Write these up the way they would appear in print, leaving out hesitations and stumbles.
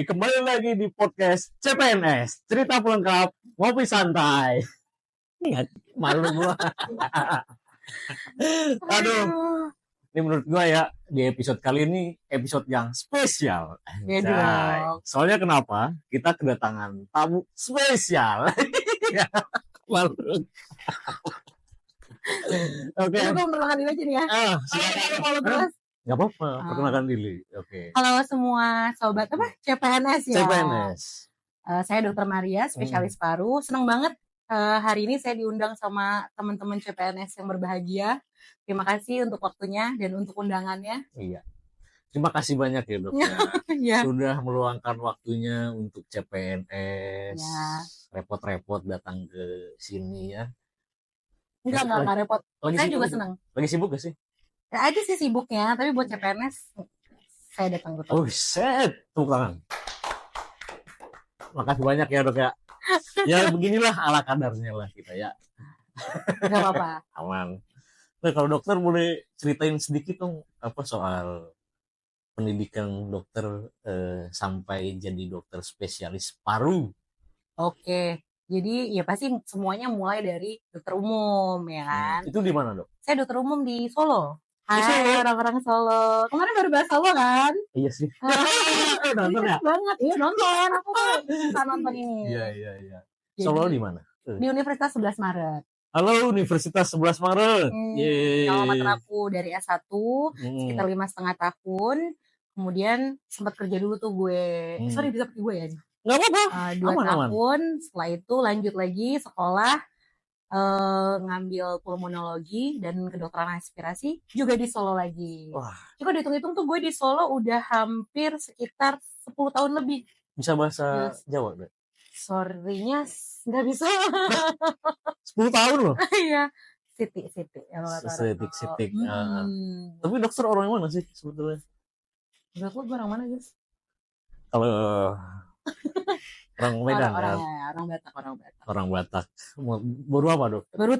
kembali lagi di podcast CPNS, cerita pelengkap, ngopi santai. Ingat, malu gua. Aduh, ini menurut gua ya, di episode kali ini episode yang spesial. Beda Anjay. dong. Soalnya kenapa? Kita kedatangan tamu spesial. Malu. Oke. Gue perkenalkan diri aja nih ya. Silakan. Kalau terus. Gak apa-apa, perkenalkan diri. Oke. Halo semua sobat apa? CPNS ya. CPNS. Saya Dr. Maria, spesialis paru. Senang banget hari ini saya diundang sama teman-teman CPNS yang berbahagia. Terima kasih untuk waktunya dan untuk undangannya. Iya. Terima kasih banyak ya dok Ya. sudah meluangkan waktunya untuk CPNS. Ya. Repot-repot datang ke sini ya. Enggak repot. Saya juga senang. Lagi sibuk gak sih? Ya, ada sih sibuknya, tapi buat CPNS saya datang betul. Oh set, tepuk tangan. Makasih banyak ya dok ya. Ya beginilah ala kadarnya lah kita ya. Gak apa-apa. Aman. Nah kalau dokter boleh ceritain sedikit dong apa soal pendidikan dokter sampai jadi dokter spesialis paru. Oke. Jadi ya pasti semuanya mulai dari dokter umum ya kan. Itu di mana dok? Saya dokter umum di Solo. Hai orang-orang Solo. Kemarin baru bahas Solo kan? Iya sih. Nonton ya? Banget. Iya nonton. Aku suka nonton ini. Iya. Solo di mana? Di Universitas 11 Maret. Halo Universitas 11 Maret. Alamat aku dari S1 sekitar 5,5 tahun. Kemudian sempat kerja dulu tuh gue. Sorry bisa pakai gue ya. Nggak apa-apa. 2 tahun. Setelah itu lanjut lagi sekolah. Ngambil pulmonologi dan kedokteran aspirasi juga di Solo lagi. Wah. Coba dihitung-hitung tuh gue di Solo udah hampir sekitar 10 tahun lebih. Bisa bahasa Jawa gak? Sorry-nya nggak bisa. 10 tahun loh. Iya. Siti. Sitik. Tapi dokter orang mana sih sebetulnya? Menurut lo gue orang mana guys? Kalau orang Medan orang Batak. Baru apa dok? Baru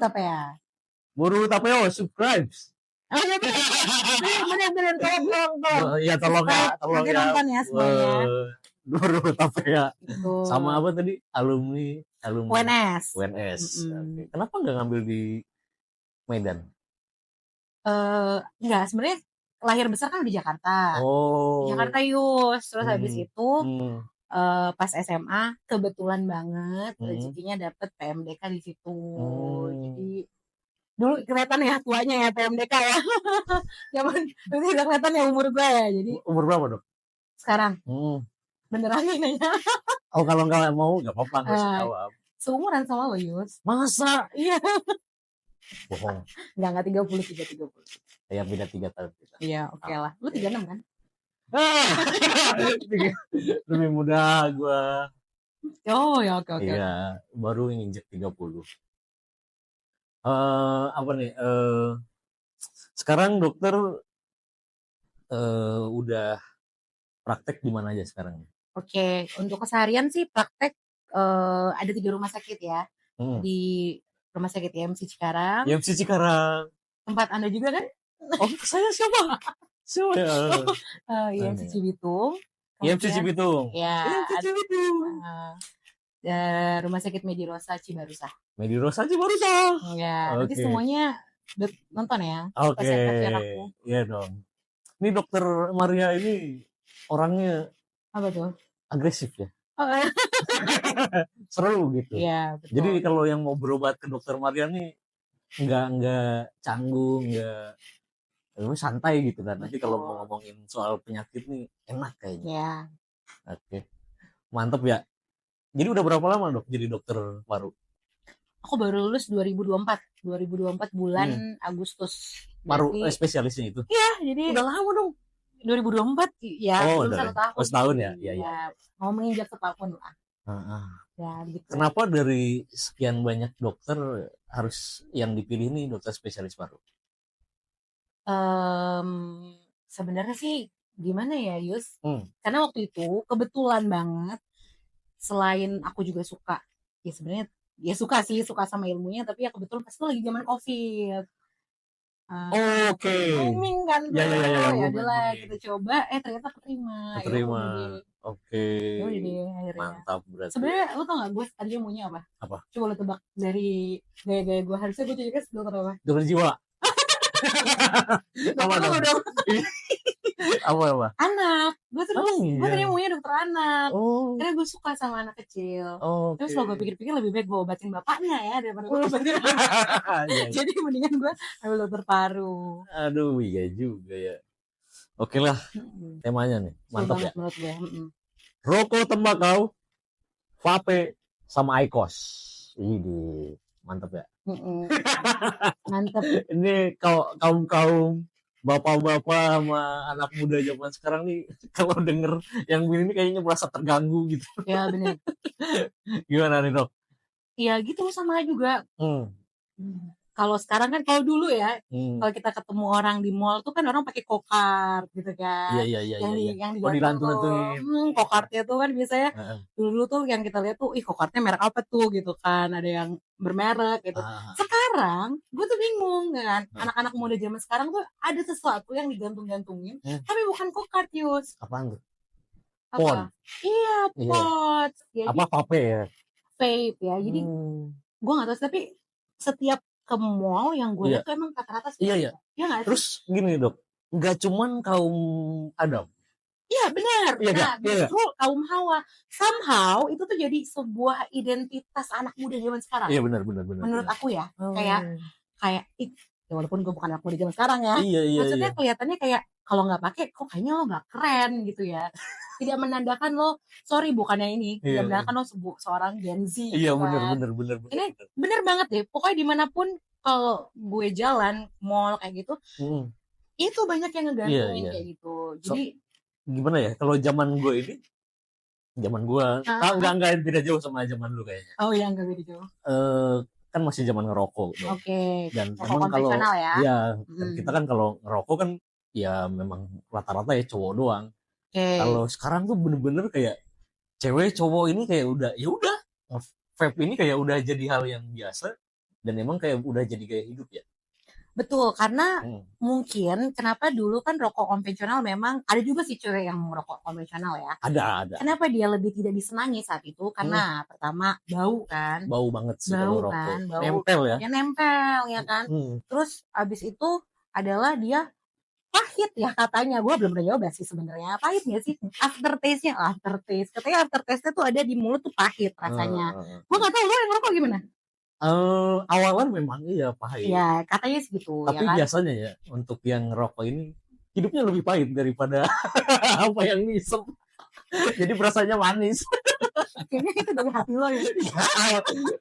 tapea. Subscribe. Oh iya bener tolong. Ya tolong ya. Nanti nonton ya semuanya. Baru tapea. Sama apa tadi? Alumni UNS. Okay. Kenapa nggak ngambil di Medan? Enggak, sebenarnya lahir besar kan di Jakarta. Di Jakarta Yus. Terus habis itu pas SMA kebetulan banget rezekinya dapet PMDK di situ. Jadi dulu kelihatan ya tuanya ya PMDK ya. Zaman itu udah kelihatan ya umur gue ya. Jadi umur berapa dok? Sekarang. Beneran nih nanya. Oh kalau nggak mau nggak apa-apa nggak usah jawab. Seumuran sama lo Yus. Masa? Iya. Bohong. Enggak 30. Ya beda 3 tahun kita. Iya oke lah. Lu 36 kan? Lebih muda gue. Oh ya oke. Iya baru nginjek 30. Apa nih? Sekarang dokter udah praktek di mana aja sekarang? Oke, untuk keseharian sih praktek ada 3 rumah sakit ya. Di Rumah Sakit IMC Cikarang. IMC Cikarang. Tempat Anda juga kan? Oh, saya siapa? IMC Cibitung. IMC Cibitung. Ya. IMC Cibitung. Rumah Sakit Medirosa Cibarusah. Ya. Nanti semuanya nonton ya. Oke. Iya dong. Ini dokter Maria ini orangnya apa tuh? Agresif ya. Oh. Seru gitu. Iya, betul. Jadi kalau yang mau berobat ke dokter Maria nih nggak canggung, nggak santai gitu kan. Nanti kalau mau ngomongin soal penyakit nih enak kayaknya. Iya. Oke. Mantep ya. Jadi udah berapa lama dok jadi dokter paru? Aku baru lulus 2024 bulan Agustus. Paru spesialisnya itu? Iya, jadi udah lama dong. 2024 ya, belum 1 tahun. Setahun ya? Iya. Mau menginjak setahun lah. Ya, gitu. Kenapa dari sekian banyak dokter harus yang dipilih nih dokter spesialis paru? Sebenarnya sih gimana ya Yus? Karena waktu itu kebetulan banget selain aku juga suka ya sebenarnya ya suka sama ilmunya, tapi ya kebetulan pas itu lagi zaman COVID. Oke. Booming kan tuh. Ya udahlah kita coba, ternyata keterima. Keterima. Oke. Akhirnya. Mantap berarti. Sebenarnya lo tau gak gue tadinya maunya apa? Coba lo tebak dari gaya-gaya gue. Harusnya gue jadi dokter apa? Dokter jiwa. Apa dong? Apa? Anak. Gue tadinya maunya dokter anak. Karena gue suka sama anak kecil. Terus kalau gue pikir-pikir lebih baik gue obatin bapaknya ya daripada gue obatin jadi mendingan gue ambil dokter paru. Aduh, iya juga ya. Oke lah, temanya nih mantap ya. Menurut gue. Rokok, tembakau, vape, sama IQOS. Ini mantap ya. Mantap. Ini kaum bapak-bapak sama anak muda zaman sekarang nih kalau denger yang ini kayaknya merasa terganggu gitu. Ya benar. Gimana nih dok? Ya gitu sama juga. Kalau sekarang kan, kalau dulu ya, kalau kita ketemu orang di mall tuh kan orang pakai kokart gitu kan. Iya. Yang digantung tuh. Kokartnya tuh kan biasanya dulu tuh yang kita lihat tuh, kokartnya merek apa tuh gitu kan. Ada yang bermerek gitu. Sekarang gue tuh bingung kan. Anak-anak muda zaman sekarang tuh ada sesuatu yang digantung-gantungin, tapi bukan kokart, Yus. Apaan tuh? Apa? Iya, pot. Apa vape ya? Vape ya. Jadi gue nggak tahu, tapi setiap ke mall yang gue lihat tuh emang rata-rata sih. Iya. Terus gini dok, nggak cuman kaum Adam. Iya benar. Justru kaum Hawa. Somehow itu tuh jadi sebuah identitas anak muda zaman sekarang. Iya benar. Menurut aku ya, kayak ya walaupun gue bukan anak muda zaman sekarang ya. Iya. Maksudnya kelihatannya kayak kalau nggak pakai kok kayaknya lo nggak keren gitu ya. Tidak menandakan lo, sorry bukannya ini, tidak menandakan lo seorang Gen Z. Iya benar. Ini bener banget deh. Pokoknya dimanapun kalau gue jalan mall kayak gitu, itu banyak yang ngegantungin kayak gitu. Jadi gimana ya? Kalau zaman gue ini, enggak tidak jauh sama zaman lu kayaknya. Oh iya, enggak beda jauh. Kan masih zaman ngerokok. Oke. Dan memang kalau kita kan kalau ngerokok kan ya memang rata-rata ya cowok doang. Kalau sekarang tuh bener-bener kayak cewek cowok ini kayak udah vape ini kayak udah jadi hal yang biasa dan emang kayak udah jadi gaya hidup ya. Betul, karena mungkin kenapa dulu kan rokok konvensional memang ada juga sih cewek yang merokok konvensional ya. Ada. Kenapa dia lebih tidak disenangi saat itu? Karena pertama bau kan. Bau banget sih kalau rokok. Bau. Nempel ya. Ya nempel ya kan. Terus abis itu adalah dia pahit ya katanya. Gue belum pernah nyoba sih sebenarnya. Pahit nggak sih? Aftertaste. Katanya aftertaste-nya tuh ada di mulut tuh pahit rasanya. Gue nggak tahu lo yang ngerokok gimana? Awalan memang iya pahit. Ya katanya segitu. Tapi ya kan? Biasanya ya untuk yang ngerokok ini hidupnya lebih pahit daripada apa yang ngisep. Jadi rasanya manis. Kayaknya itu dari hati lo ya.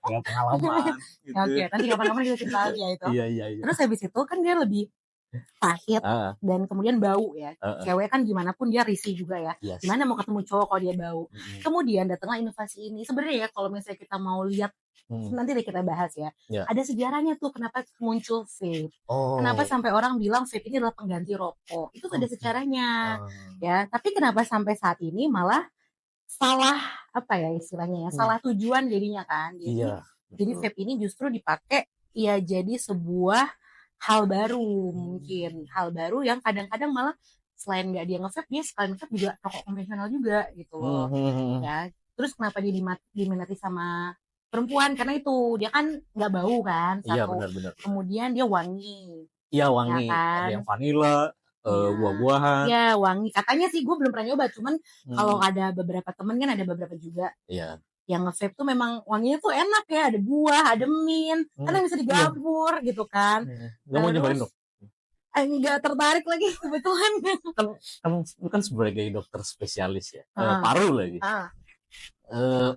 Ya pengalaman. Gitu. Oke, nanti kapan-kapan kita cerita lagi ya itu. Iya. Terus habis itu kan dia lebih pahit dan kemudian bau ya. Cewek kan gimana pun dia risih juga ya. Gimana mau ketemu cowok kalau dia bau. Kemudian datanglah inovasi ini. Sebenarnya ya kalau misalnya kita mau lihat nanti deh kita bahas ya. Ada sejarahnya tuh kenapa muncul vape. Kenapa sampai orang bilang vape ini adalah pengganti rokok. Itu ada sejarahnya. Ya, tapi kenapa sampai saat ini malah salah apa ya istilahnya ya? Salah tujuan jadinya kan. Jadi vape ini justru dipakai ya jadi sebuah hal baru mungkin. Hal baru yang kadang-kadang malah selain nggak dia nge-vape, dia sekalian nge-vape juga rokok konvensional juga gitu loh. Ya. Terus kenapa dia diminati sama perempuan? Karena itu dia kan nggak bau kan. Iya benar. Kemudian dia wangi. Iya wangi. Ya kan? Ada yang vanilla, buah-buahan. Iya wangi. Katanya sih gue belum pernah nyoba. Cuman kalau ada beberapa temen kan ada beberapa juga. Iya. Yang nge-vape tuh memang wanginya tuh enak ya. Ada buah, ada mint. Kan bisa digabur gitu kan. Gak mau nyobain dok? Enggak tertarik lagi kebetulan. Kan sebagai dokter spesialis ya. Paru lagi.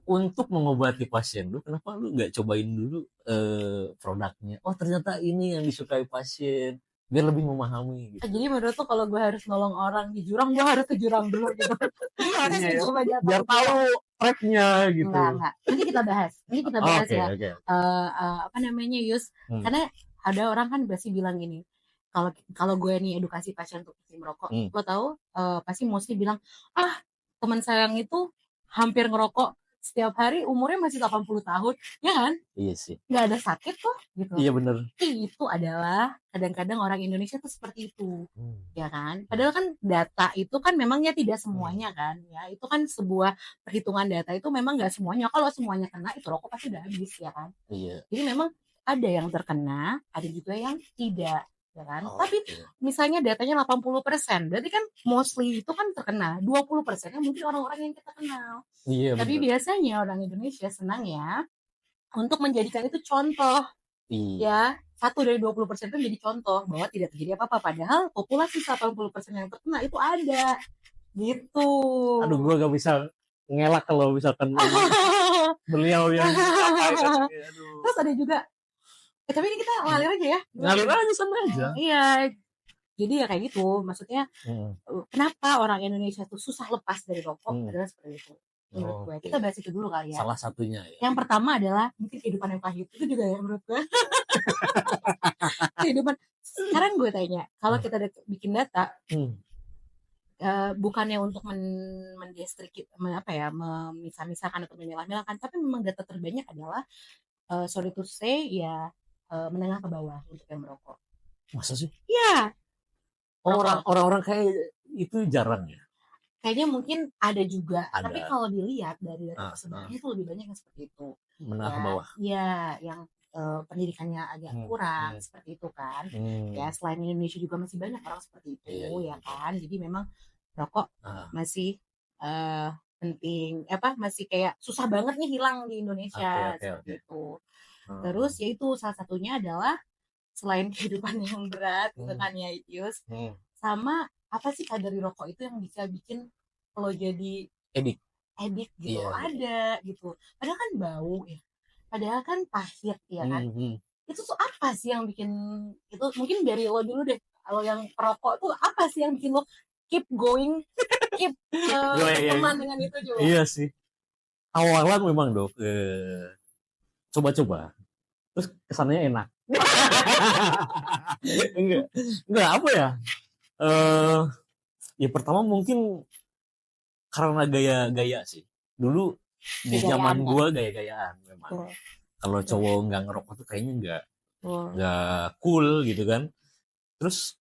Untuk mengobati pasien lu, kenapa lu nggak cobain dulu produknya? Oh ternyata ini yang disukai pasien, biar lebih memahami. Gitu. Jadi menurut tuh kalau gue harus nolong orang di jurang, gue harus ke jurang dulu gitu. Biar tahu tracknya gitu. Enggak. Nanti kita bahas ya. Okay. Apa namanya Yus? Karena ada orang kan pasti bilang gini. Kalau gue nih edukasi pasien untuk merokok, lo tahu pasti mostly bilang teman saya yang itu hampir ngerokok setiap hari umurnya masih 80 tahun, ya kan? Iya sih. Nggak ada sakit kok, gitu. Iya bener. Itu adalah kadang-kadang orang Indonesia tuh seperti itu, ya kan? Padahal kan data itu kan memangnya tidak semuanya kan, ya. Itu kan sebuah perhitungan data itu memang nggak semuanya. Kalau semuanya kena itu rokok pasti udah habis, ya kan? Iya. Jadi memang ada yang terkena, ada juga yang tidak. Ya kan? Tapi misalnya datanya 80%, berarti kan mostly itu kan terkena. 20%-nya mungkin orang-orang yang kita kenal. Iya, tapi bener. Biasanya orang Indonesia senang ya untuk menjadikan itu contoh. Ya, 1 dari 20% itu menjadi contoh bahwa tidak terjadi apa-apa. Padahal populasi 80% yang terkena itu ada. Gitu. Aduh, gue gak bisa ngelak kalau misalkan beliau yang Terus ada juga tapi ini kita ngalir aja ya. Ngalir aja sama aja. Iya. Jadi ya kayak gitu. Maksudnya kenapa orang Indonesia tuh susah lepas dari rokok adalah seperti itu. Menurut gue. Kita bahas itu dulu kali ya. Salah satunya ya. Yang pertama adalah mungkin kehidupan yang pahit. Itu juga ya menurut gue. Kehidupan. Sekarang gue tanya. Kalau kita bikin data. Bukannya untuk memisah-misahkan atau memilah-milahkan. Tapi memang data terbanyak adalah sorry to say ya menengah ke bawah untuk yang merokok. Masa sih? Iya. Orang-orang kayak itu jarang ya? Kayaknya mungkin ada juga. Ada. Tapi kalau dilihat dari data sebenarnya itu lebih banyak yang seperti itu. Menengah ke bawah? Iya, yang pendidikannya agak kurang seperti itu kan. Ya selain Indonesia juga masih banyak orang seperti itu ya kan. Jadi memang rokok masih penting. Masih kayak susah banget nih hilang di Indonesia seperti itu. Terus yaitu salah satunya adalah selain kehidupan yang berat gitu kan ya Yus, sama apa sih kadar rokok itu yang bisa bikin lo jadi edik gitu ada gitu. Padahal kan bau ya, padahal kan pahit ya kan. Itu tuh apa sih yang bikin itu? Mungkin dari lo dulu deh, kalau yang perokok tuh apa sih yang bikin lo keep going, keep teman dengan itu juga? Iya sih, awalnya memang dok coba-coba terus kesannya enak. enggak apa ya, ya pertama mungkin karena gaya sih. Dulu di zaman gua gaya-gayaan memang. Kalau cowok nggak ngerokok tuh kayaknya nggak cool gitu kan. Terus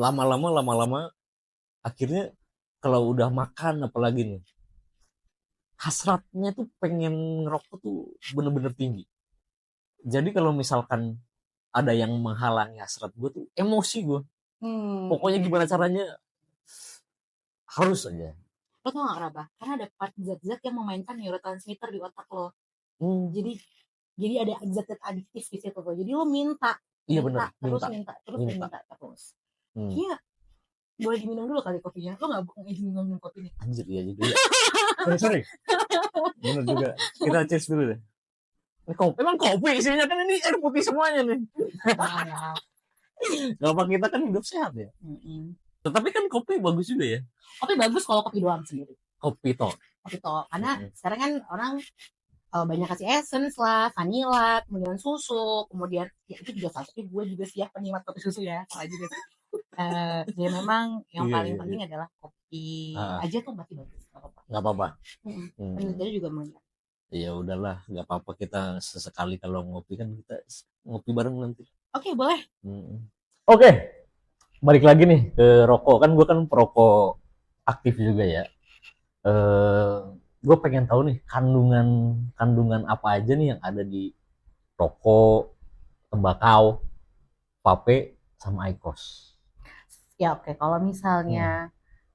lama-lama akhirnya kalau udah makan apalagi nih, hasratnya tuh pengen ngerokok tuh bener-bener tinggi. Jadi kalau misalkan ada yang menghalangi hasrat gue tuh emosi gue. Pokoknya gimana caranya harus aja. Lo tau gak kenapa? Karena ada part zat-zat yang memainkan neurotransmitter di otak lo. Jadi ada zat-zat adiktif di situ lo. Jadi lo minta. Iya benar. Minta terus. Iya. Boleh diminum dulu kali kopinya. Lo gak izin minum kopi nih? Anjir ya juga. Sorry. Bener juga. Kita cheers dulu deh. Emang kopi isinya kan ini air putih semuanya nih. Gak apa kita kan hidup sehat ya. Tetapi kan kopi bagus juga ya. Kopi bagus kalau kopi doang sendiri. Kopi tok. Karena sekarang kan orang banyak kasih essence lah, vanilla, kemudian susu, kemudian ya itu juga salah satu gue juga sih ya penikmat kopi susu ya. Salah juga sih. Jadi memang yang paling penting adalah kopi aja tuh masih bagus. Gak apa-apa. Penelitiannya juga melihat. Ya udahlah, nggak apa-apa, kita sesekali kalau ngopi kan kita ngopi bareng nanti. Oke, boleh. Oke, balik lagi nih ke rokok. Kan gue kan perokok aktif juga ya. Gue pengen tahu nih kandungan apa aja nih yang ada di rokok, tembakau, vape, sama IQOS. Ya oke, kalau misalnya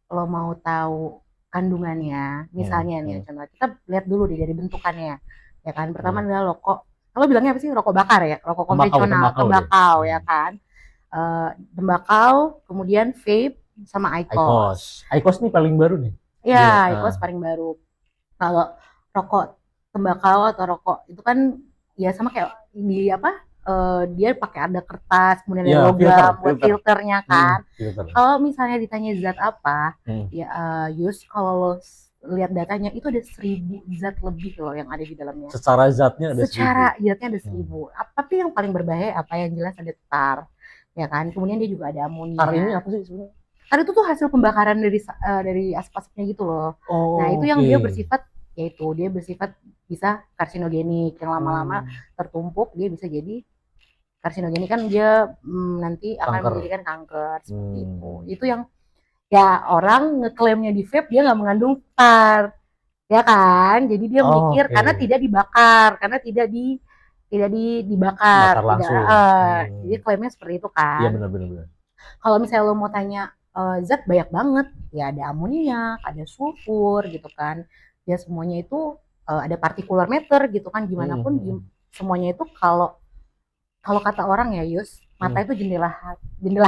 lo mau tahu kandungannya, misalnya nih, contoh kita lihat dulu dari bentukannya, ya kan. Pertama adalah rokok. Kalau bilangnya apa sih? Rokok bakar ya, rokok konvensional, tembakau ya kan. Tembakau, kemudian vape, sama IQOS. IQOS nih paling baru nih. Ya, IQOS paling baru. Kalau rokok tembakau atau rokok itu kan ya sama kayak di dia pakai ada kertas, kemudian ada logam buat filternya kan. Kalau misalnya ditanya zat apa, Yus, kalau lo lihat datanya itu ada 1000 zat lebih loh yang ada di dalamnya. Secara zatnya ada 1000. Zatnya ada 1000. Tapi yang paling berbahaya apa? Yang jelas ada tar, ya kan. Kemudian dia juga ada amonia. Tar ini apa sih sebenarnya? Tar itu tuh hasil pembakaran dari asap-asapnya gitu loh. Nah itu yang dia bersifat yaitu dia bersifat bisa karsinogenik, yang lama-lama tertumpuk dia bisa jadi karsinogenik, kan dia nanti akan kanker. menjadikan kanker seperti itu. Itu yang ya orang ngeklaimnya di vape dia nggak mengandung tar, ya kan? Jadi dia mikir karena tidak dibakar, karena tidak dibakar, bakar langsung. Jadi klaimnya seperti itu kan. Iya benar. Kalau misalnya lo mau tanya zat banyak banget, ya ada amoniak, ada sulfur gitu kan. Ya semuanya itu ada partikulometer gitu kan, gimana pun semuanya itu kalau kata orang ya Yus, mata itu jendela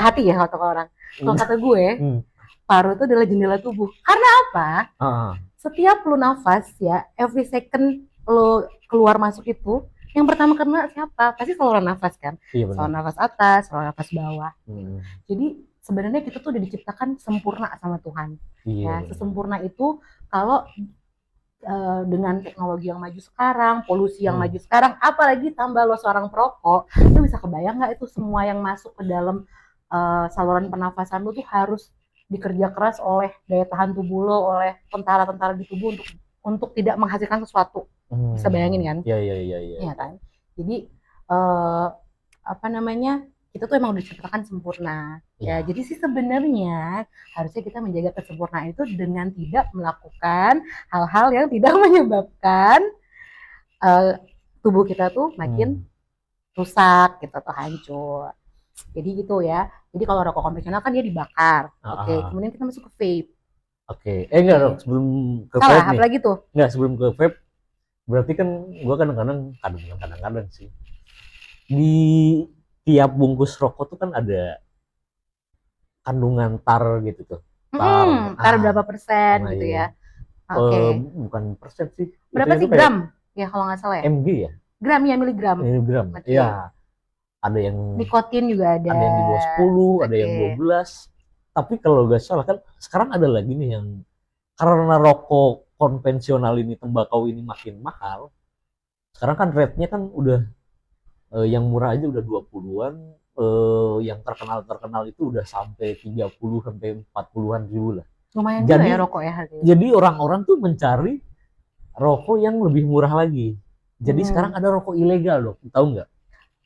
hati ya kata orang. Kalau kata gue, paru itu adalah jendela tubuh. Karena apa? Setiap lu nafas ya, every second lo keluar masuk itu, yang pertama kena siapa? Pasti saluran nafas kan. Iya, saluran nafas atas, saluran nafas bawah. Jadi sebenarnya kita tuh udah diciptakan sempurna sama Tuhan. Ya, sesempurna itu kalau dengan teknologi yang maju sekarang, polusi yang maju sekarang, apalagi tambah lo seorang perokok, lo bisa kebayang nggak itu semua yang masuk ke dalam saluran pernafasan lo tuh harus dikerja keras oleh daya tahan tubuh lo, oleh tentara-tentara di tubuh untuk tidak menghasilkan sesuatu. Bisa bayangin kan? Iya. Ya kan? Jadi apa namanya? Kita tuh emang udah diciptakan sempurna. Ya, jadi sih sebenarnya harusnya kita menjaga kesempurnaan itu dengan tidak melakukan hal-hal yang tidak menyebabkan tubuh kita tuh makin rusak gitu atau hancur. Jadi gitu ya. Jadi kalau rokok konvensional kan dia dibakar. Kemudian kita masuk ke vape. Enggak dong, sebelum ke vape nih. Apalagi tuh? Enggak, sebelum ke vape berarti kan gua kadang-kadang sih di tiap bungkus rokok tuh kan ada kandungan tar gitu tuh. Tar berapa persen gitu ya. Bukan persen sih. Berapa sih gram? Ya kalau nggak salah ya. mg ya? Gram ya, miligram. Iya. Ada yang nikotin juga ada. Ada yang di bawah 10, ada yang 12. Tapi kalau nggak salah kan sekarang ada lagi nih yang karena rokok konvensional ini, tembakau ini makin mahal. Sekarang kan rate-nya kan udah yang murah aja udah 20-an, yang terkenal itu udah sampai 30 sampai 40-an ribu lah. Lumayan juga ya rokok ya harganya. Jadi orang-orang tuh mencari rokok yang lebih murah lagi. Jadi sekarang ada rokok ilegal, Dok. Tahu nggak?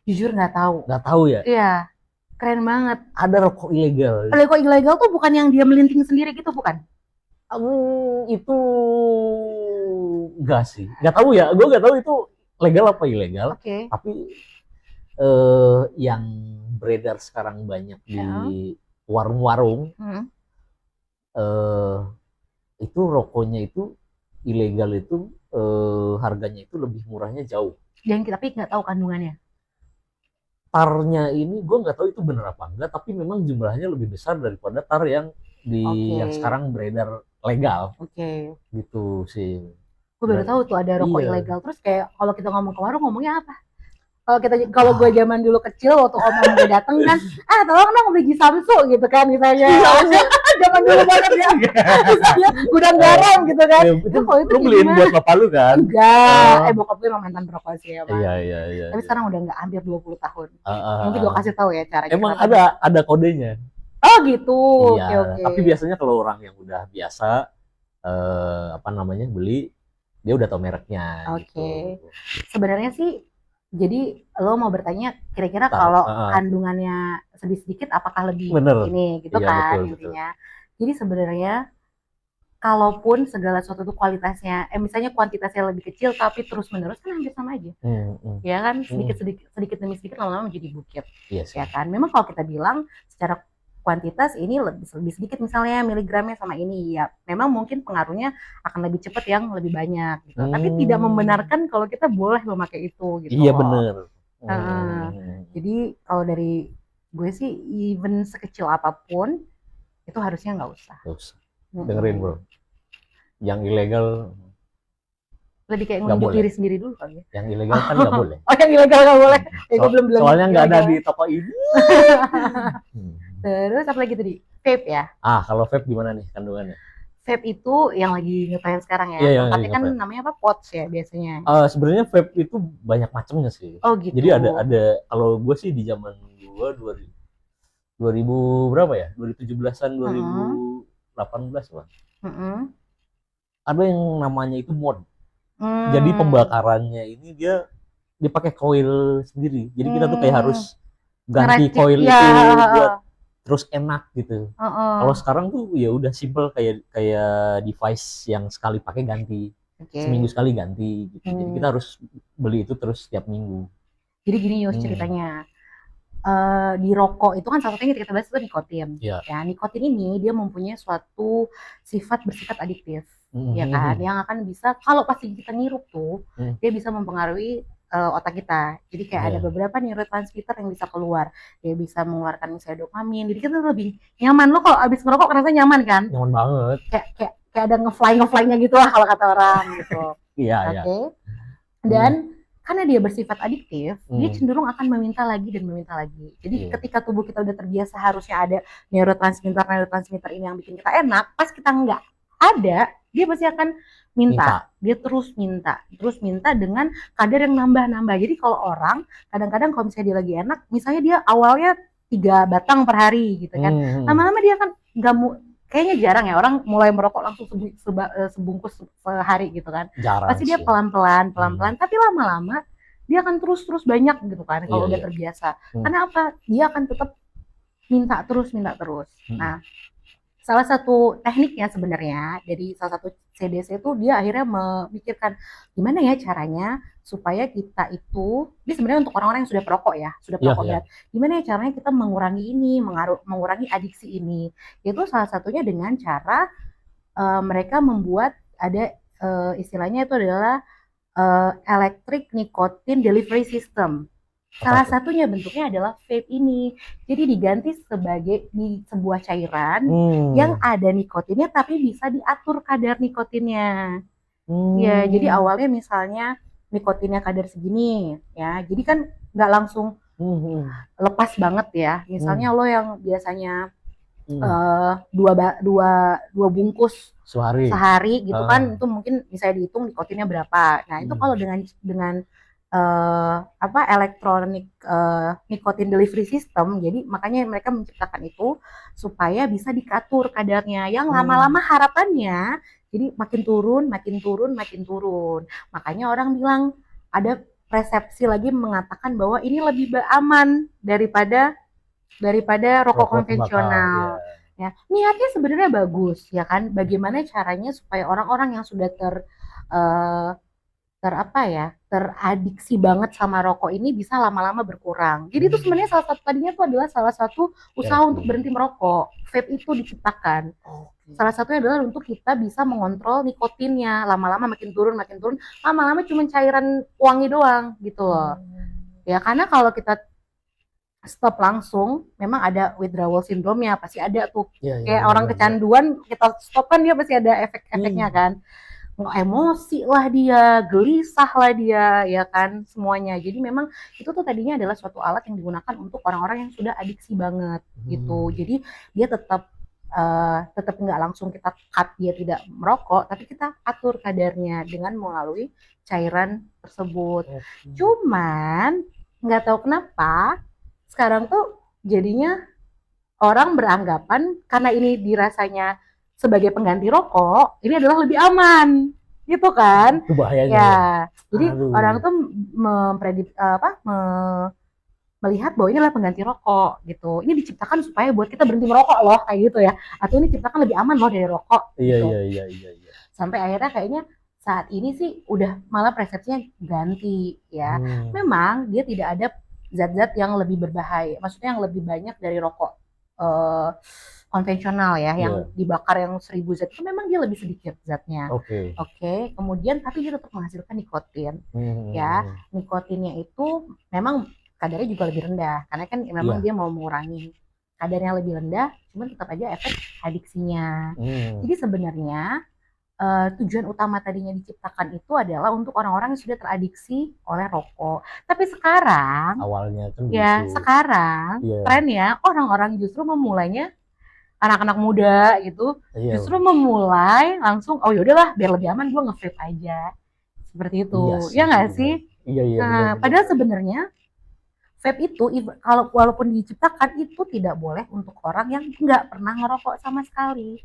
Jujur nggak tahu. Nggak tahu ya? Iya. Keren banget. Ada rokok ilegal. Rokok ilegal tuh bukan yang dia melinting sendiri gitu, bukan? Itu enggak sih. Nggak tahu ya. Gue nggak tahu itu legal apa ilegal. Tapi yang beredar sekarang banyak di warung-warung, itu rokoknya itu ilegal itu harganya itu lebih murahnya jauh. Dan tapi nggak tahu kandungannya. Tarnya ini gue nggak tahu itu benar apa enggak, tapi memang jumlahnya lebih besar daripada tar yang yang sekarang beredar legal. Gitu sih. Gue baru tahu tuh ada rokok ilegal. Terus kayak kalau kita ngomong ke warung ngomongnya apa? Kalau gue zaman dulu kecil waktu om gue dateng kan, tolong dong beli Samsu gitu kan misalnya. Zaman dulu banget ya. Misalnya gudang garam gitu kan. Itu lu beliin buat bapak lu kan? Enggak. Bokap gue emang mantan perokok sih ya, Pak. Iya. Tapi sekarang udah enggak, hampir 20 tahun. Nanti gue kasih tahu ya caranya. Emang ada kodenya. Oh gitu. Iya. Tapi biasanya kalau orang yang udah biasa beli, dia udah tahu mereknya. Gitu. Sebenarnya sih, jadi lo mau bertanya kira-kira kalau kandungannya sedikit apakah lebih ini gitu kan intinya. Jadi sebenarnya kalaupun segala sesuatu itu kualitasnya, misalnya kuantitasnya lebih kecil tapi terus menerus kan hampir sama aja. Ya kan, sedikit demi sedikit lama-lama menjadi bukit. Ya kan. Memang kalau kita bilang secara kuantitas ini lebih sedikit misalnya miligramnya sama ini, ya memang mungkin pengaruhnya akan lebih cepat yang lebih banyak gitu. Tapi tidak membenarkan kalau kita boleh memakai itu gitu. Iya benar. Jadi kalau dari gue sih even sekecil apapun itu harusnya nggak usah. Dengerin bro, yang ilegal lebih kayak ngunjuk diri sendiri dulu kan ya. Yang ilegal kan nggak boleh. Yang ilegal nggak boleh. Gue belum bilang. Soalnya nggak ada di toko ini. Terus apa lagi tadi? Vape ya? Kalau vape gimana nih kandungannya? Vape itu yang lagi ngetren sekarang ya. Tapi kan namanya apa? Pods ya biasanya. Sebenarnya vape itu banyak macamnya sih. Oh gitu. Jadi ada kalau gue sih di zaman gue 2000 berapa ya? 2017-an 2018 lah. Ada yang namanya itu mod. Jadi pembakarannya ini dia pakai coil sendiri. Jadi kita tuh kayak harus ganti coil itu buat terus enak gitu. Kalau sekarang tuh ya udah simple kayak device yang sekali pakai ganti. Seminggu sekali ganti gitu. Jadi kita harus beli itu terus setiap minggu. Jadi gini Yus ceritanya. Di rokok itu kan salah satunya kita bahas itu nikotin. Ya, nikotin ini dia mempunyai suatu bersifat adiktif, ya kan? Yang akan bisa kalau pasti kita ngirup tuh, dia bisa mempengaruhi otak kita. Jadi kayak ada beberapa neurotransmitter yang bisa keluar. Dia bisa mengeluarkan misalnya dopamin. Jadi kita lebih nyaman. Lo kalau abis ngerokok ngerasa nyaman kan? Nyaman banget. Kayak ada ngefly-nya gitu lah kalau kata orang gitu. Iya. Oke. Dan karena dia bersifat adiktif, dia cenderung akan meminta lagi dan meminta lagi. Jadi ketika tubuh kita udah terbiasa harusnya ada neurotransmitter ini yang bikin kita enak, pas kita nggak ada, dia pasti akan minta. Dia terus minta dengan kadar yang nambah-nambah. Jadi kalau orang kadang-kadang kalau misalnya dia lagi enak, misalnya dia awalnya 3 batang per hari gitu kan, lama-lama dia kan nggak kayaknya jarang ya orang mulai merokok langsung sebungkus sehari gitu kan. Jarang pasti dia pelan-pelan, tapi lama-lama dia akan terus banyak gitu kan kalau udah terbiasa. Karena apa? Dia akan tetap minta terus. Nah, salah satu tekniknya sebenarnya dari salah satu CDC itu dia akhirnya memikirkan gimana ya caranya supaya kita itu, ini sebenarnya untuk orang-orang yang sudah perokok ya, berat. Gimana ya caranya kita mengurangi adiksi ini? Itu salah satunya dengan cara mereka membuat ada istilahnya itu adalah electric nicotine delivery system. Salah satunya bentuknya adalah vape ini. Jadi diganti sebagai di sebuah cairan yang ada nikotinnya tapi bisa diatur kadar nikotinnya. Ya, jadi awalnya misalnya nikotinnya kadar segini ya. Jadi kan nggak langsung lepas banget ya. Misalnya lo yang biasanya dua bungkus sehari gitu kan, itu mungkin bisa dihitung nikotinnya berapa. Nah, itu kalau dengan elektronik nicotine delivery system, jadi makanya mereka menciptakan itu supaya bisa diatur kadarnya yang lama-lama harapannya jadi makin turun. Makanya orang bilang ada persepsi lagi mengatakan bahwa ini lebih aman daripada rokok konvensional. Ya, niatnya sebenarnya bagus ya kan, bagaimana caranya supaya orang-orang yang sudah teradiksi banget sama rokok ini bisa lama-lama berkurang. Jadi itu sebenarnya salah satu usaha untuk berhenti merokok. Vape itu diciptakan. Salah satunya adalah untuk kita bisa mengontrol nikotinnya. Lama-lama makin turun, lama-lama cuma cairan wangi doang gitu loh. Ya karena kalau kita stop langsung, memang ada withdrawal syndrome-nya, pasti ada tuh. Kayak orang kecanduan, kita stop kan dia pasti ada efek-efeknya kan. Emosi lah dia, gelisah lah dia, ya kan, semuanya. Jadi memang itu tuh tadinya adalah suatu alat yang digunakan untuk orang-orang yang sudah adiksi banget gitu. Jadi dia tetap nggak langsung kita cut dia tidak merokok, tapi kita atur kadarnya dengan melalui cairan tersebut. Cuman nggak tahu kenapa sekarang tuh jadinya orang beranggapan karena ini dirasanya sebagai pengganti rokok, ini adalah lebih aman, gitu kan? Itu bahayanya. Ya, jadi orang tuh melihat bahwa ini adalah pengganti rokok, gitu. Ini diciptakan supaya buat kita berhenti merokok loh, kayak gitu ya. Atau ini diciptakan lebih aman loh dari rokok. Gitu. Iya. Sampai akhirnya kayaknya saat ini sih udah malah persepsinya ganti ya. Memang dia tidak ada zat-zat yang lebih berbahaya, maksudnya yang lebih banyak dari rokok konvensional ya, yang dibakar yang 1000 zat itu memang dia lebih sedikit zatnya. Oke. Kemudian tapi dia tetap menghasilkan nikotin. Ya, nikotinnya itu memang kadarnya juga lebih rendah karena kan memang dia mau mengurangi kadarnya lebih rendah, cuman tetap aja efek adiksinya. Jadi sebenarnya tujuan utama tadinya diciptakan itu adalah untuk orang-orang yang sudah teradiksi oleh rokok. Tapi sekarang awalnya kan sekarang trennya orang-orang justru memulainya anak-anak muda gitu, justru memulai langsung yaudahlah biar lebih aman gue nge-vape aja. Seperti itu. Ya nggak sih? Iya. Padahal sebenarnya vape itu walaupun diciptakan itu tidak boleh untuk orang yang nggak pernah ngerokok sama sekali.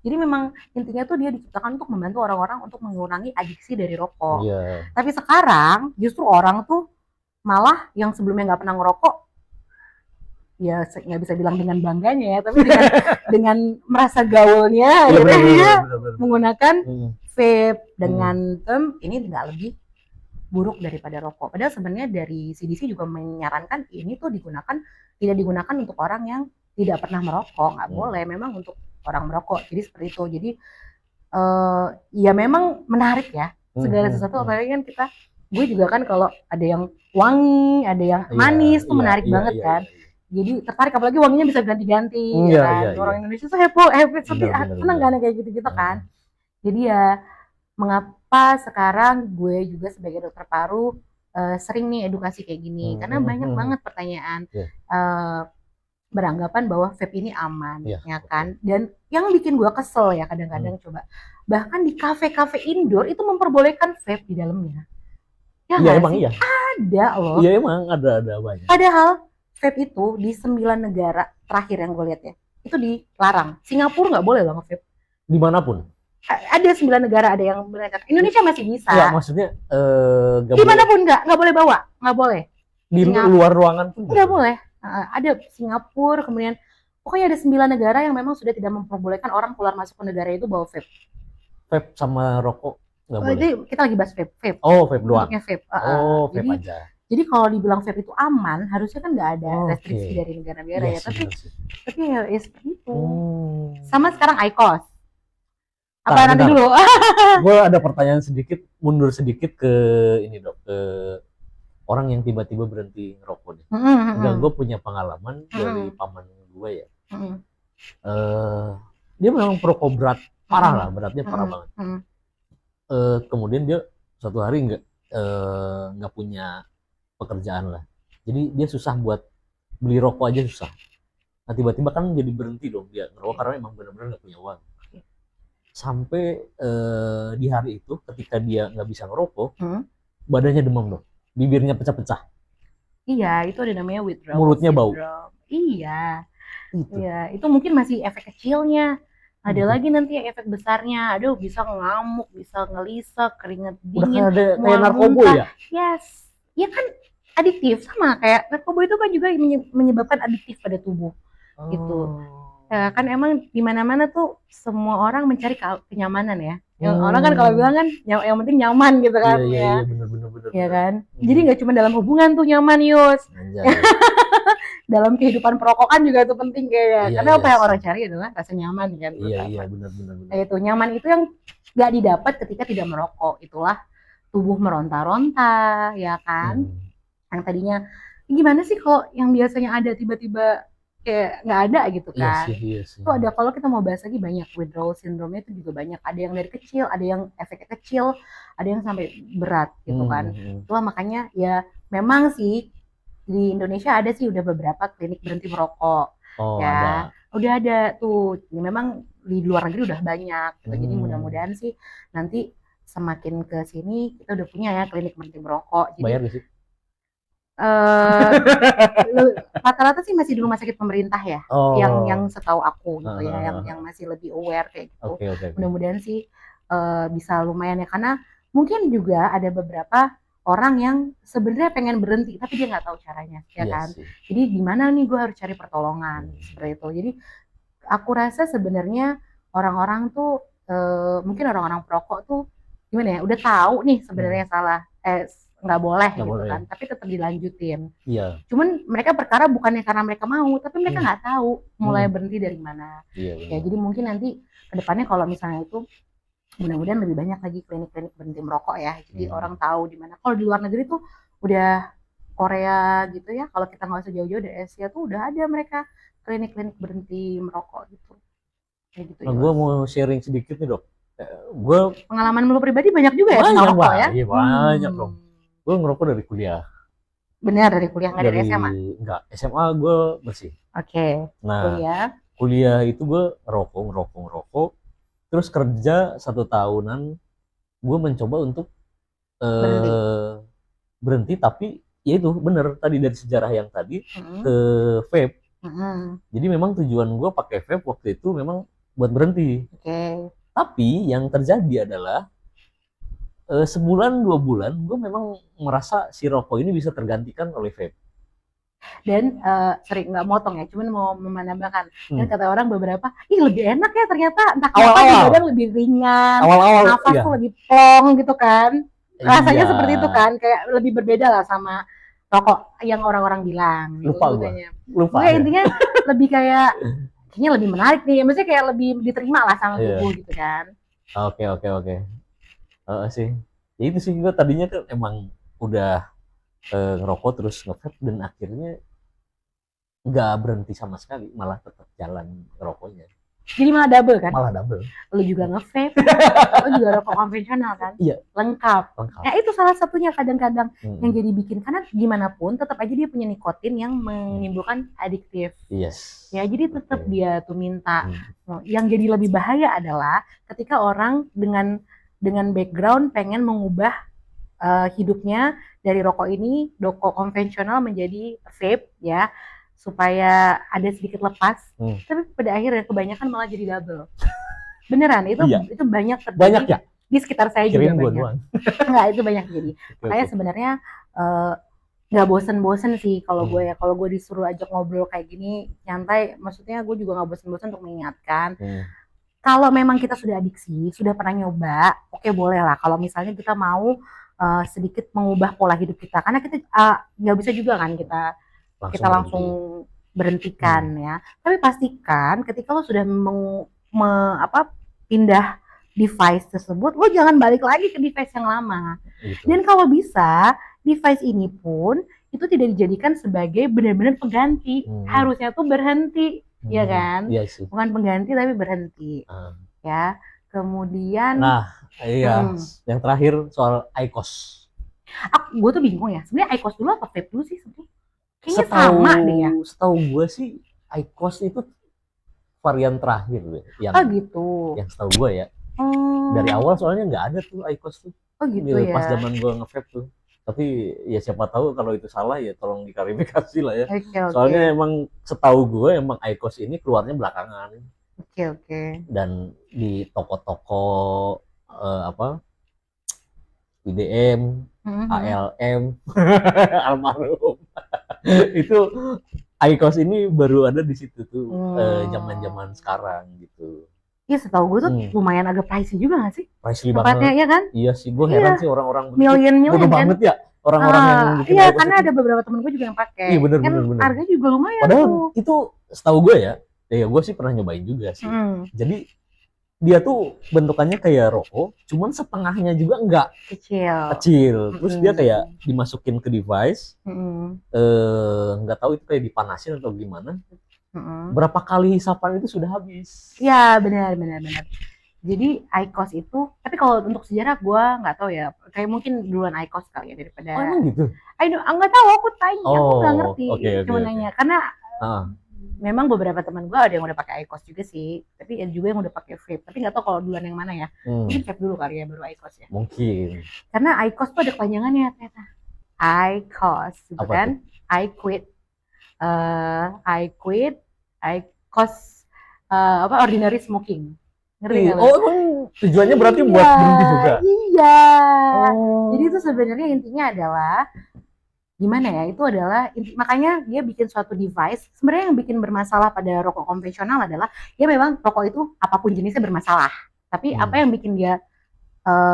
Jadi memang intinya tuh dia diciptakan untuk membantu orang-orang untuk mengurangi adiksi dari rokok. Tapi sekarang justru orang tuh malah yang sebelumnya nggak pernah ngerokok, ya nggak bisa bilang dengan bangganya ya, tapi dengan merasa gaulnya gitu ya, menggunakan vape dengan term ini nggak lebih buruk daripada rokok. Padahal sebenarnya dari CDC juga menyarankan ini tuh tidak digunakan untuk orang yang tidak pernah merokok, nggak boleh, memang untuk orang merokok. Jadi seperti itu. Jadi ya memang menarik ya segala sesuatu, apalagi kan gue juga kan kalau ada yang wangi, ada yang manis tuh menarik banget kan. Jadi tertarik, apalagi wanginya bisa ganti-ganti kan. Orang Indonesia tuh seneng kan kayak gitu-gitu kan. Jadi ya mengapa sekarang gue juga sebagai dokter paru sering nih edukasi kayak gini, karena banyak banget pertanyaan beranggapan bahwa vape ini aman, ya kan? Dan yang bikin gue kesel ya kadang-kadang coba, bahkan di kafe-kafe indoor itu memperbolehkan vape di dalamnya. Ya emang iya. Ada loh. Iya emang ada banyak. Padahal vape itu di 9 negara terakhir yang gue lihat ya, itu dilarang. Singapura nggak boleh loh nge-vape. Dimanapun. Ada 9 negara ada yang benar. Indonesia masih bisa. Ya maksudnya dimanapun nggak boleh bawa, nggak boleh. Di luar ruangan pun nggak boleh. Ada Singapura, kemudian pokoknya ada 9 negara yang memang sudah tidak memperbolehkan orang keluar masuk ke negara itu bawa vape. Vape sama rokok nggak boleh. Jadi kita lagi bahas vape. Oh vape doang. Vape. Vape aja. Jadi kalau dibilang vape itu aman, harusnya kan nggak ada restriksi dari negara-negara ya. Tapi ya seperti itu. Sama sekarang IQOS. Apa nanti dulu? Gue ada pertanyaan sedikit, mundur sedikit ke ini dok, ke orang yang tiba-tiba berhenti ngerokok deh. Gue punya pengalaman dari paman gue ya. Dia memang perokok berat, parah lah, beratnya parah banget. Kemudian dia suatu hari nggak punya pekerjaan lah, jadi dia susah buat beli rokok aja susah. Nah tiba-tiba kan jadi berhenti dong dia ngerokok karena emang benar-benar nggak punya uang. Sampai di hari itu ketika dia nggak bisa ngerokok, badannya demam dong, bibirnya pecah-pecah. Iya, itu ada namanya withdrawal. Mulutnya bau. Iya. Itu mungkin masih efek kecilnya. Ada lagi nanti yang efek besarnya. Aduh, bisa ngamuk, bisa ngelisek, keringet dingin. Udah kayak narkoba ya? Yes. Ya kan adiktif, sama kayak narkoba itu kan juga menyebabkan adiktif pada tubuh. Gitu. Ya, kan emang di mana-mana tuh semua orang mencari kenyamanan ya. Yang orang kan kalau bilang kan yang penting nyaman gitu kan. Iya, benar. Ya kan. Jadi nggak cuma dalam hubungan tuh nyaman, Yus. Dalam kehidupan perokokan juga itu penting kayaknya. Karena apa yang orang cari adalah rasa nyaman kan. Iya, benar. Itu nyaman itu yang nggak didapat ketika tidak merokok. Itulah tubuh meronta-ronta, ya kan. Yang tadinya gimana sih kok yang biasanya ada tiba-tiba kayak nggak ada gitu kan. Iya sih. Itu ada, kalau kita mau bahas lagi banyak, withdrawal syndrome-nya itu juga banyak. Ada yang dari kecil, ada yang efeknya kecil, ada yang sampai berat gitu kan. Itulah makanya ya memang sih di Indonesia ada sih udah beberapa klinik berhenti merokok. Ya, udah ada tuh. Ini memang di luar negeri udah banyak gitu. Jadi mudah-mudahan sih nanti semakin ke sini kita udah punya ya klinik berhenti merokok. Jadi, bayar gak sih? Rata-rata sih masih di rumah sakit pemerintah ya, yang setahu aku gitu ya, yang masih lebih aware kayak gitu. Mudah-mudahan sih bisa lumayan ya, karena mungkin juga ada beberapa orang yang sebenarnya pengen berhenti tapi dia nggak tahu caranya, ya kan. Jadi gimana nih gue harus cari pertolongan seperti itu. Jadi aku rasa sebenarnya orang-orang tuh mungkin orang-orang perokok tuh gimana ya, udah tahu nih sebenarnya salah, nggak boleh gitu kan, tapi tetap dilanjutin. Cuman mereka perkara bukannya karena mereka mau, tapi mereka nggak tahu mulai berhenti dari mana. Ya jadi mungkin nanti kedepannya kalau misalnya itu mudah-mudahan lebih banyak lagi klinik-klinik berhenti merokok ya. Jadi orang tahu di mana. Kalau di luar negeri tuh udah Korea gitu ya, kalau kita nggak usah jauh-jauh dari Asia tuh udah ada mereka klinik-klinik berhenti merokok gitu. Kayak gitu. Nah, gue mau sharing sedikit nih dok. Gue pengalaman lu pribadi banyak juga ya sama rokok ya? Iya banyak dong. Gue ngerokok dari kuliah. Benar, dari kuliah, nggak dari SMA? Enggak, SMA gue bersih. Nah, kuliah itu gue ngerokok. Terus kerja 1 tahunan, gue mencoba untuk berhenti. Tapi ya itu bener tadi dari sejarah yang tadi ke vape. Jadi memang tujuan gue pakai vape waktu itu memang buat berhenti. Tapi yang terjadi adalah sebulan 2 bulan gue memang merasa si rokok ini bisa tergantikan oleh vape. Dan sering nggak motong ya, cuman mau menambahkan. Dan kata orang beberapa, lebih enak ya ternyata, entah kenapa di badan lebih ringan, nafas tuh lebih plong gitu kan. Rasanya seperti itu kan, kayak lebih berbeda lah sama rokok yang orang-orang bilang. Lupa. Gue intinya lebih kayak, kayaknya lebih menarik nih, maksudnya kayak lebih diterima lah sama tubuh gitu kan. Oke. Sih, ya itu sih, gue tadinya tuh emang udah ngerokok terus nge-vape dan akhirnya nggak berhenti sama sekali, malah tetap jalan ngerokoknya. Jadi malah double kan? Malah double. Lu juga nge-vape, lu juga rokok konvensional kan? Iya. Lengkap. Nah itu salah satunya kadang-kadang yang jadi bikin, karena gimana pun tetap aja dia punya nikotin yang menimbulkan adiktif. Yes. Ya jadi tetap dia tuh minta. Yang jadi lebih bahaya adalah ketika orang dengan background pengen mengubah hidupnya dari rokok konvensional menjadi vape ya, supaya ada sedikit lepas, tapi pada akhirnya kebanyakan malah jadi double. Beneran, itu banyak terjadi. Banyak ya? Di sekitar saya juga banyak. Enggak, itu banyak jadi. Makanya sebenarnya nggak bosen-bosen sih kalau gue ya. Kalau gue disuruh ajak ngobrol kayak gini, nyantai, maksudnya gue juga nggak bosen-bosen untuk mengingatkan. Kalau memang kita sudah adiksi, sudah pernah nyoba, oke boleh lah. Kalau misalnya kita mau sedikit mengubah pola hidup kita, karena kita nggak bisa juga kan kita langsung berhentikan ya. Tapi pastikan ketika lo sudah pindah device tersebut, lo jangan balik lagi ke device yang lama. Gitu. Dan kalau bisa device ini pun itu tidak dijadikan sebagai benar-benar pengganti, harusnya tuh berhenti, ya kan? Iya sih. Bukan pengganti tapi berhenti, ya. Kemudian, yang terakhir soal IQOS. Gue tuh bingung ya, sebenarnya IQOS dulu apa vape dulu sih sebenarnya? Kayaknya sama deh ya. Setahu gue sih IQOS itu varian terakhir deh. Gitu. Yang setahu gue ya. Dari awal soalnya nggak ada tuh IQOS tuh. Gitu ya. Pas zaman gue nge-vape tuh. Tapi ya siapa tahu kalau itu salah ya tolong diklarifikasi lah ya. Soalnya emang setahu gue emang IQOS ini keluarnya belakangan. Oke. Dan di toko-toko IDM, ALM, almarhum. Itu IQOS ini baru ada di situ tuh zaman-zaman sekarang gitu. Iya, setahu gue tuh lumayan agak pricey juga gak sih? Pricey banget. Iya kan? Iya sih, gue heran sih orang-orang million kan? Banget ya orang-orang yang bikin iya, karena ada beberapa temen gue juga yang pakai. Iya bener. Harganya juga lumayan. Padahal itu setahu gue ya gue sih pernah nyobain juga sih. Jadi dia tuh bentukannya kayak rokok, cuman setengahnya juga enggak kecil. Terus dia kayak dimasukin ke device, nggak tahu itu kayak dipanasin atau gimana. Berapa kali hisapan itu sudah habis. Iya benar. Jadi IQOS itu, tapi kalau untuk sejarah gue nggak tahu ya, kayak mungkin duluan IQOS kali ya daripada. Oh emang gitu? Nggak tahu, aku tanya, aku nggak ngerti. Cuma nanya, karena memang beberapa teman gue ada yang udah pakai IQOS juga sih, tapi ada juga yang udah pakai vape. Tapi nggak tahu kalau duluan yang mana ya. Mungkin vape dulu kali ya, baru IQOS ya. Mungkin. Karena IQOS tuh ada kepanjangannya ternyata. IQOS, gitu kan? I quit, IQOS, ordinary smoking. Ngerti? Emang tujuannya berarti buat berhenti juga? Iya. Jadi itu sebenarnya intinya adalah gimana ya, itu adalah makanya dia bikin suatu device. Sebenarnya yang bikin bermasalah pada rokok konvensional adalah ya memang rokok itu apapun jenisnya bermasalah, tapi apa yang bikin dia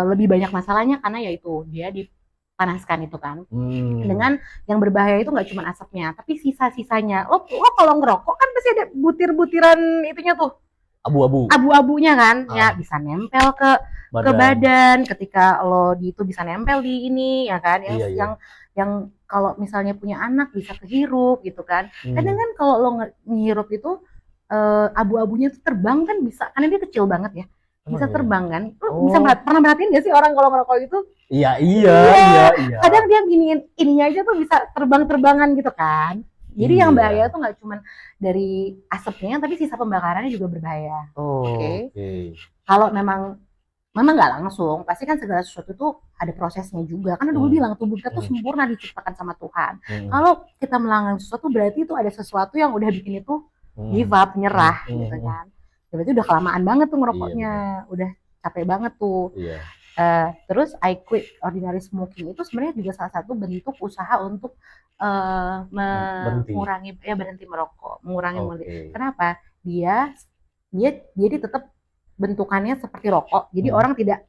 lebih banyak masalahnya karena yaitu dia dipanaskan itu kan. Dengan yang berbahaya itu nggak cuma asapnya tapi sisa-sisanya. Lo kalau ngerokok kan pasti ada butir-butiran itunya tuh, abu-abunya kan, ya bisa nempel ke badan. Ketika lo itu bisa nempel di ini ya kan, yang kalau misalnya punya anak bisa kehirup gitu kan. Kadang kan kalau lo ngehirup itu abu-abunya tuh terbang kan, bisa, karena dia kecil banget ya, bisa terbang kan. Lo bisa pernah merhatiin gak sih orang kalau ngerokok itu? Iya. Kadang dia giniin ininya aja tuh bisa terbang-terbangan gitu kan. Jadi yang bahaya tuh nggak cuma dari asapnya, tapi sisa pembakarannya juga berbahaya. Oke. Kalau memang nggak langsung, pasti kan segala sesuatu tuh ada prosesnya juga. Kan udah gue bilang tubuh kita tuh sempurna diciptakan sama Tuhan. Kalau kita melanggar sesuatu berarti itu ada sesuatu yang udah bikin itu give up, nyerah gitu kan. berarti udah kelamaan banget tuh Iya, ngerokoknya, udah capek banget tuh. Iya. Terus I quit ordinary smoking itu sebenarnya juga salah satu bentuk usaha untuk berhenti merokok, mengurangi. Kenapa? Dia tetap bentukannya seperti rokok, jadi orang tidak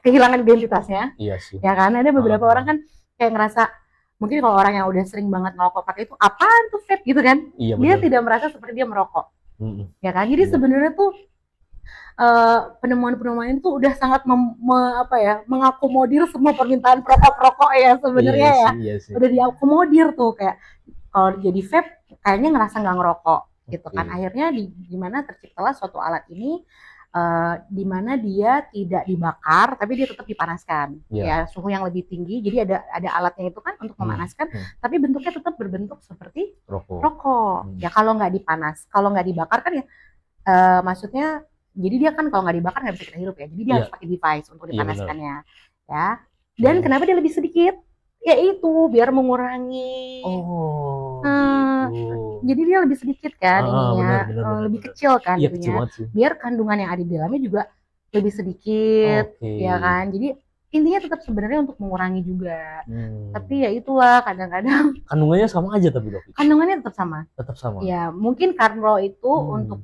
kehilangan identitasnya. Iya sih. Ya kan, ada beberapa orang kan kayak ngerasa, mungkin kalau orang yang udah sering banget ngerokok pakai itu apaan tuh vape gitu kan, iya, dia tidak merasa seperti dia merokok. Ya kan, jadi sebenarnya tuh penemuan-penemuan itu udah sangat mengakomodir semua permintaan perokok ya sebenarnya. Iya sih. Udah diakomodir tuh, kayak kalau jadi vape kayaknya ngerasa nggak ngerokok gitu kan. Akhirnya gimana terciptalah suatu alat ini di mana dia tidak dibakar tapi dia tetap dipanaskan ya suhu yang lebih tinggi. Jadi ada alatnya itu kan untuk memanaskan, tapi bentuknya tetap berbentuk seperti rokok. Ya kalau nggak dibakar kan ya maksudnya, jadi dia kan kalau nggak dibakar nggak bisa kita hirup ya, jadi dia harus pakai device untuk dipanaskannya ya. Dan kenapa dia lebih sedikit? Ya itu biar mengurangi. Jadi dia lebih sedikit kan ininya, lebih kecil kan ininya, biar kandungan yang ada di dalamnya juga lebih sedikit ya kan. Jadi intinya tetap sebenarnya untuk mengurangi juga. Tapi ya itulah, kadang-kadang kandungannya sama aja tapi dok. Kandungannya tetap sama. Ya mungkin karena itu untuk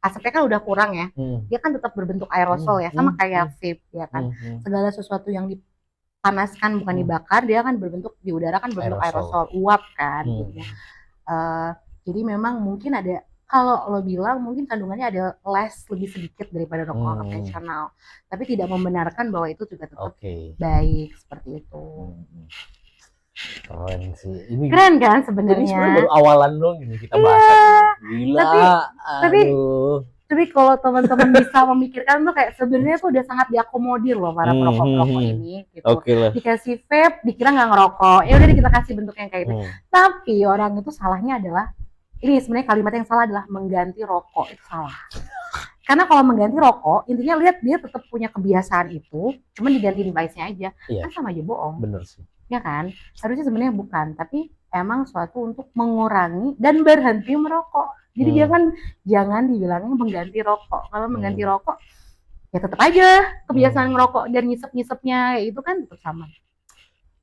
asapnya kan udah kurang ya, dia kan tetap berbentuk aerosol ya, sama kayak vape ya kan. Segala sesuatu yang dipanaskan bukan dibakar, dia kan berbentuk di udara kan berbentuk aerosol, uap kan. Jadi memang mungkin ada, kalau lo bilang mungkin kandungannya ada lebih sedikit daripada rokok konvensional, tapi tidak membenarkan bahwa itu juga tetap baik seperti itu. Keren sih. Ini keren kan sebenarnya. Ini baru awalan dong ini kita bahas. Gila. Tapi kalau teman-teman bisa memikirkan tuh kayak sebenarnya tuh udah sangat diakomodir loh para perokok-perokok ini gitu. Dikasih vape dikira nggak ngerokok, ya udah kita kasih bentuk yang kayak gitu. Tapi orang itu salahnya adalah, ini sebenarnya kalimat yang salah adalah mengganti rokok, itu salah. Karena kalau mengganti rokok, intinya lihat dia tetap punya kebiasaan itu, cuma diganti device-nya aja. Kan sama aja bohong. Bener sih. Ya kan? Harusnya sebenarnya bukan, tapi emang suatu untuk mengurangi dan berhenti merokok. Jadi jangan dibilangnya mengganti rokok. Kalau mengganti rokok, ya tetap aja kebiasaan ngerokok dan ngisep-ngisepnya itu kan tetap sama.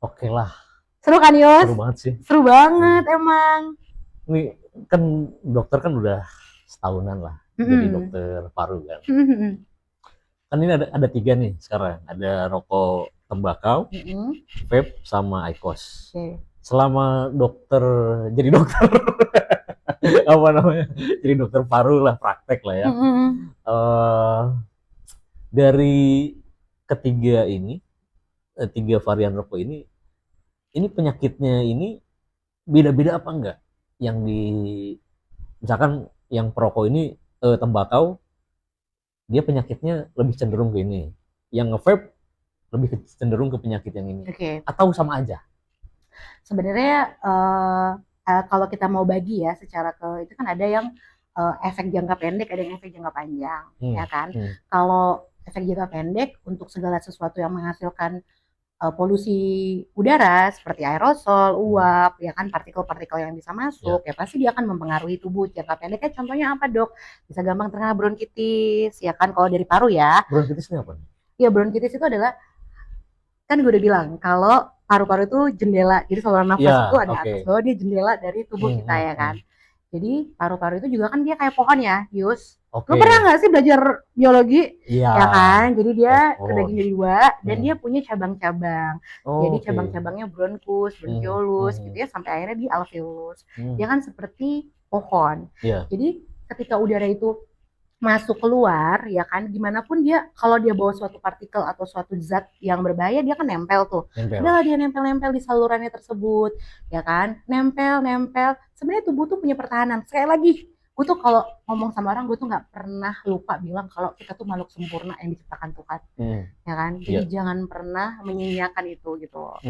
Oke lah. Seru kan Yos? Seru banget sih. Seru banget emang. Ini kan dokter kan udah setahunan lah jadi dokter paru kan. Kan ini ada 3 nih sekarang. Ada rokok tembakau, vape, sama IQOS. Selama jadi dokter apa namanya, jadi dokter paru lah, praktek lah ya. Dari ketiga ini, 3 varian rokok ini penyakitnya ini beda-beda apa enggak? Yang misalkan yang perokok ini tembakau, dia penyakitnya lebih cenderung ke ini. Yang nge-vape lebih cenderung ke penyakit yang ini. Atau sama aja? Sebenarnya kalau kita mau bagi ya secara itu kan ada yang efek jangka pendek, ada yang efek jangka panjang, ya kan. Kalau efek jangka pendek untuk segala sesuatu yang menghasilkan polusi udara seperti aerosol, uap, ya kan, partikel-partikel yang bisa masuk, ya pasti dia akan mempengaruhi tubuh. Jangka pendeknya contohnya apa dok? Bisa gampang terkena bronkitis, ya kan, kalau dari paru ya. Bronkitis ini apa? Ya bronkitis itu adalah, kan gue udah bilang kalau paru-paru itu jendela, jadi saluran nafas itu ada atas bawah, dia jendela dari tubuh kita ya kan. Jadi paru-paru itu juga kan dia kayak pohon ya, Yus. Lo pernah nggak sih belajar biologi? Ya kan, jadi dia terbagi jadi 2 dan dia punya cabang-cabang. Jadi cabang-cabangnya bronkus, bronchiolus gitu ya, sampai akhirnya di alveolus. Dia kan seperti pohon. Jadi ketika udara itu masuk keluar ya kan, gimana pun dia kalau dia bawa suatu partikel atau suatu zat yang berbahaya, dia kan nempel tuh. Udah dia nempel-nempel di salurannya tersebut ya kan, nempel. Sebenarnya tubuh tuh punya pertahanan. Sekali lagi, gue tuh kalau ngomong sama orang, gue tuh nggak pernah lupa bilang kalau kita tuh makhluk sempurna yang diciptakan Tuhan. Ya kan, jadi jangan pernah menyia-nyiakan itu gitu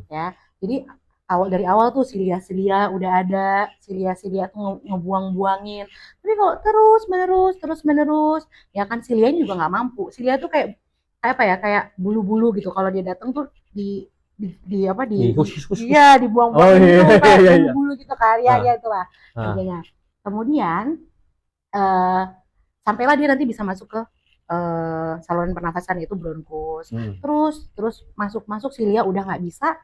ya. Jadi dari awal tuh silia udah ada, silia tuh ngebuang-buangin. Tapi kalau terus menerus, ya kan silianya juga nggak mampu. Silia tuh kayak apa ya, kayak bulu-bulu gitu. Kalau dia datang tuh dibuang-buangin gitu, kayak bulu-bulu gitu kan. Ya itulah. Kemudian sampailah dia nanti bisa masuk ke saluran pernafasan itu bronkus. Terus masuk silia udah nggak bisa,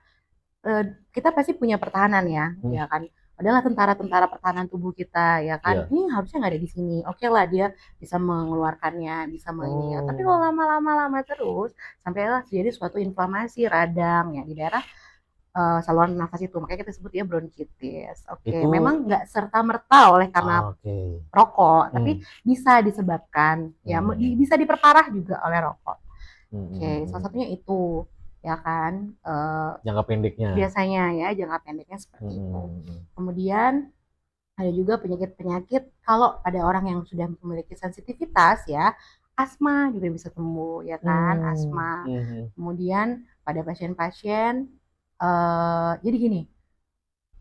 kita pasti punya pertahanan ya, ya kan. Adalah tentara-tentara pertahanan tubuh kita ya kan. Ini harusnya nggak ada di sini. Oke lah dia bisa mengeluarkannya, bisa ini ya. Tapi kalau lama terus sampailah jadi suatu inflamasi radang ya di daerah saluran nafas itu, makanya kita sebut ya bronkitis. Memang nggak serta merta oleh karena rokok, tapi bisa disebabkan ya, bisa diperparah juga oleh rokok. Salah satunya itu ya kan, jangka pendeknya biasanya ya, jangka pendeknya seperti itu. Kemudian ada juga penyakit-penyakit kalau pada orang yang sudah memiliki sensitivitas ya, asma juga bisa sembuh ya kan, asma. Kemudian pada pasien-pasien jadi gini,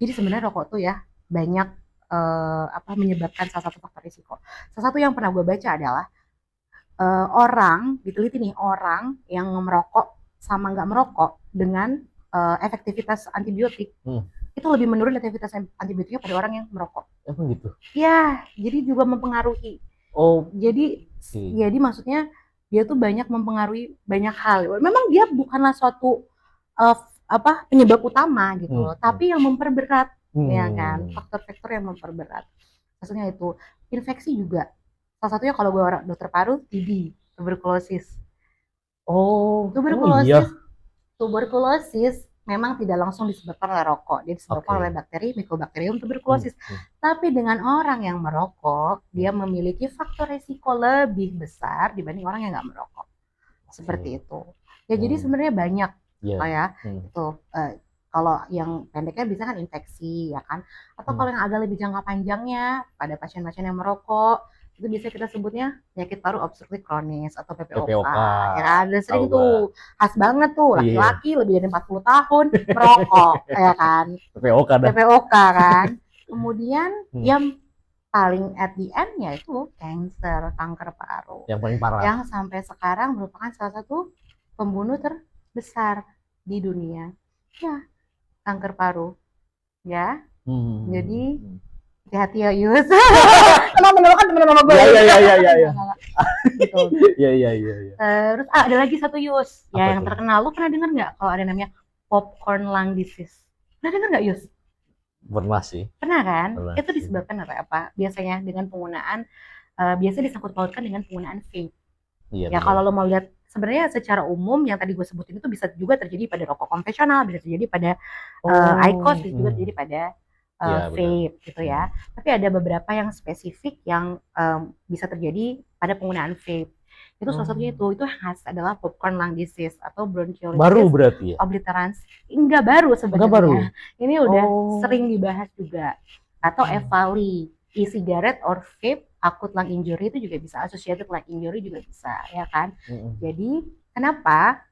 jadi sebenarnya rokok tuh ya banyak menyebabkan salah satu faktor risiko. Salah satu yang pernah gue baca adalah orang diteliti nih, orang yang merokok sama nggak merokok dengan efektivitas antibiotik itu lebih menurun efektivitas antibiotiknya pada orang yang merokok. Gitu? Ya, jadi juga mempengaruhi. Jadi maksudnya dia tuh banyak mempengaruhi banyak hal. Memang dia bukanlah suatu penyebab utama gitu loh, tapi yang memperberat ya kan, faktor-faktor yang memperberat. Maksudnya itu infeksi juga. Salah satunya kalau gue orang dokter paru, TB, tuberkulosis. Tuberkulosis memang tidak langsung disebabkan oleh rokok, dia disebabkan oleh bakteri Mycobacterium tuberculosis. Tapi dengan orang yang merokok, dia memiliki faktor risiko lebih besar dibanding orang yang nggak merokok. Seperti itu. Ya jadi sebenarnya banyak itu. Kalau yang pendeknya bisa kan infeksi ya kan, atau kalau yang agak lebih jangka panjangnya pada pasien-pasien yang merokok itu bisa kita sebutnya penyakit paru obstruktif kronis atau PPOK. Ya kan, ada sering tuh khas banget tuh laki-laki lebih dari 40 tahun merokok ya kan, PPOK kan. Kemudian yang paling at the end yaitu kanker paru yang paling parah, yang sampai sekarang merupakan salah satu pembunuh terbesar di dunia ya, kanker paru ya. Jadi hati-hati ya Yus. Emang bener kan temen-temen gue. Iya. Terus ada lagi satu Yus ya yang terkenal. Lu pernah dengar nggak kalau ada namanya popcorn lung disease? Pernah dengar nggak Yus? Pernah sih. Pernah kan? Itu disebabkan apa? Biasanya dengan penggunaan biasanya disangkut pautkan dengan penggunaan vape. Ya kalau lo mau lihat sebenarnya secara umum yang tadi gue sebutin itu bisa juga terjadi pada rokok konvensional, bisa terjadi pada IQOS, bisa juga terjadi pada vape gitu ya. Tapi ada beberapa yang spesifik yang bisa terjadi pada penggunaan vape. Itu salah satunya itu khas adalah popcorn lung disease atau bronchiolitis baru berarti ya? Obliterans. Enggak baru sebenarnya. Ini udah sering dibahas juga. Atau EVALI, e-cigarette or vape acute lung injury itu juga bisa, associated lung injury juga bisa ya kan. Jadi kenapa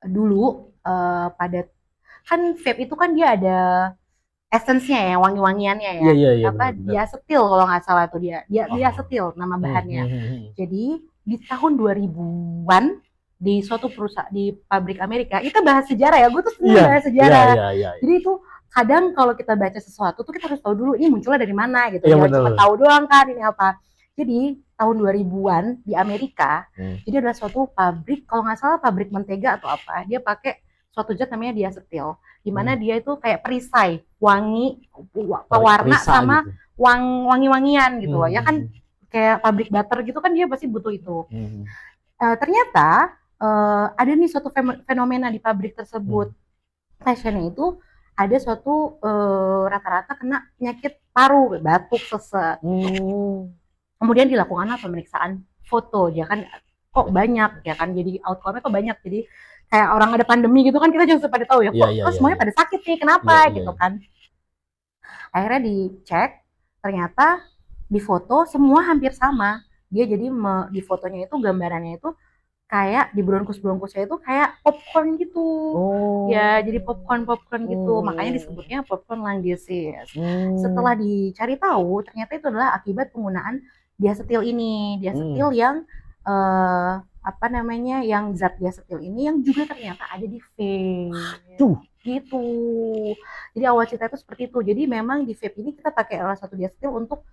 dulu pada kan vape itu kan dia ada essence-nya ya, wangi-wangiannya ya. Diacetyl kalau nggak salah tuh diacetyl nama bahannya. Jadi di tahun 2000-an di suatu perusahaan di pabrik Amerika, kita bahas sejarah ya, gue tuh senang bahas sejarah. Jadi itu kadang kalau kita baca sesuatu tuh kita harus tahu dulu ini munculnya dari mana gitu. Jangan cuma tahu doang kan ini apa. Jadi tahun 2000-an di Amerika, jadi ada suatu pabrik, kalau nggak salah pabrik mentega atau apa, dia pakai suatu zat namanya diacetyl, di mana dia itu kayak perisai, wangi, pewarna sama gitu. Wangi-wangian gitu ya kan, kayak pabrik butter gitu kan dia pasti butuh itu. Ternyata ada nih suatu fenomena di pabrik tersebut. Pasiennya itu ada suatu rata-rata kena penyakit paru, batuk, sesek. Kemudian dilakukanlah pemeriksaan foto, ya kan kok banyak ya kan, jadi outcome-nya kok banyak, jadi kayak orang ada pandemi gitu kan kita juga pada tahu ya kok semuanya pada sakit nih, kenapa gitu kan. Akhirnya dicek, ternyata di foto semua hampir sama. Dia jadi di fotonya itu gambarannya itu kayak di bronkus-bronkusnya itu kayak popcorn gitu. Ya, jadi popcorn gitu. Makanya disebutnya popcorn lung disease. Setelah dicari tahu, ternyata itu adalah akibat penggunaan diacetyl ini. Diacetyl yang yang zat diacetyl ini yang juga ternyata ada di vape. Gitu. Jadi awal cerita itu seperti itu. Jadi memang di vape ini kita pakai salah satu diacetyl untuk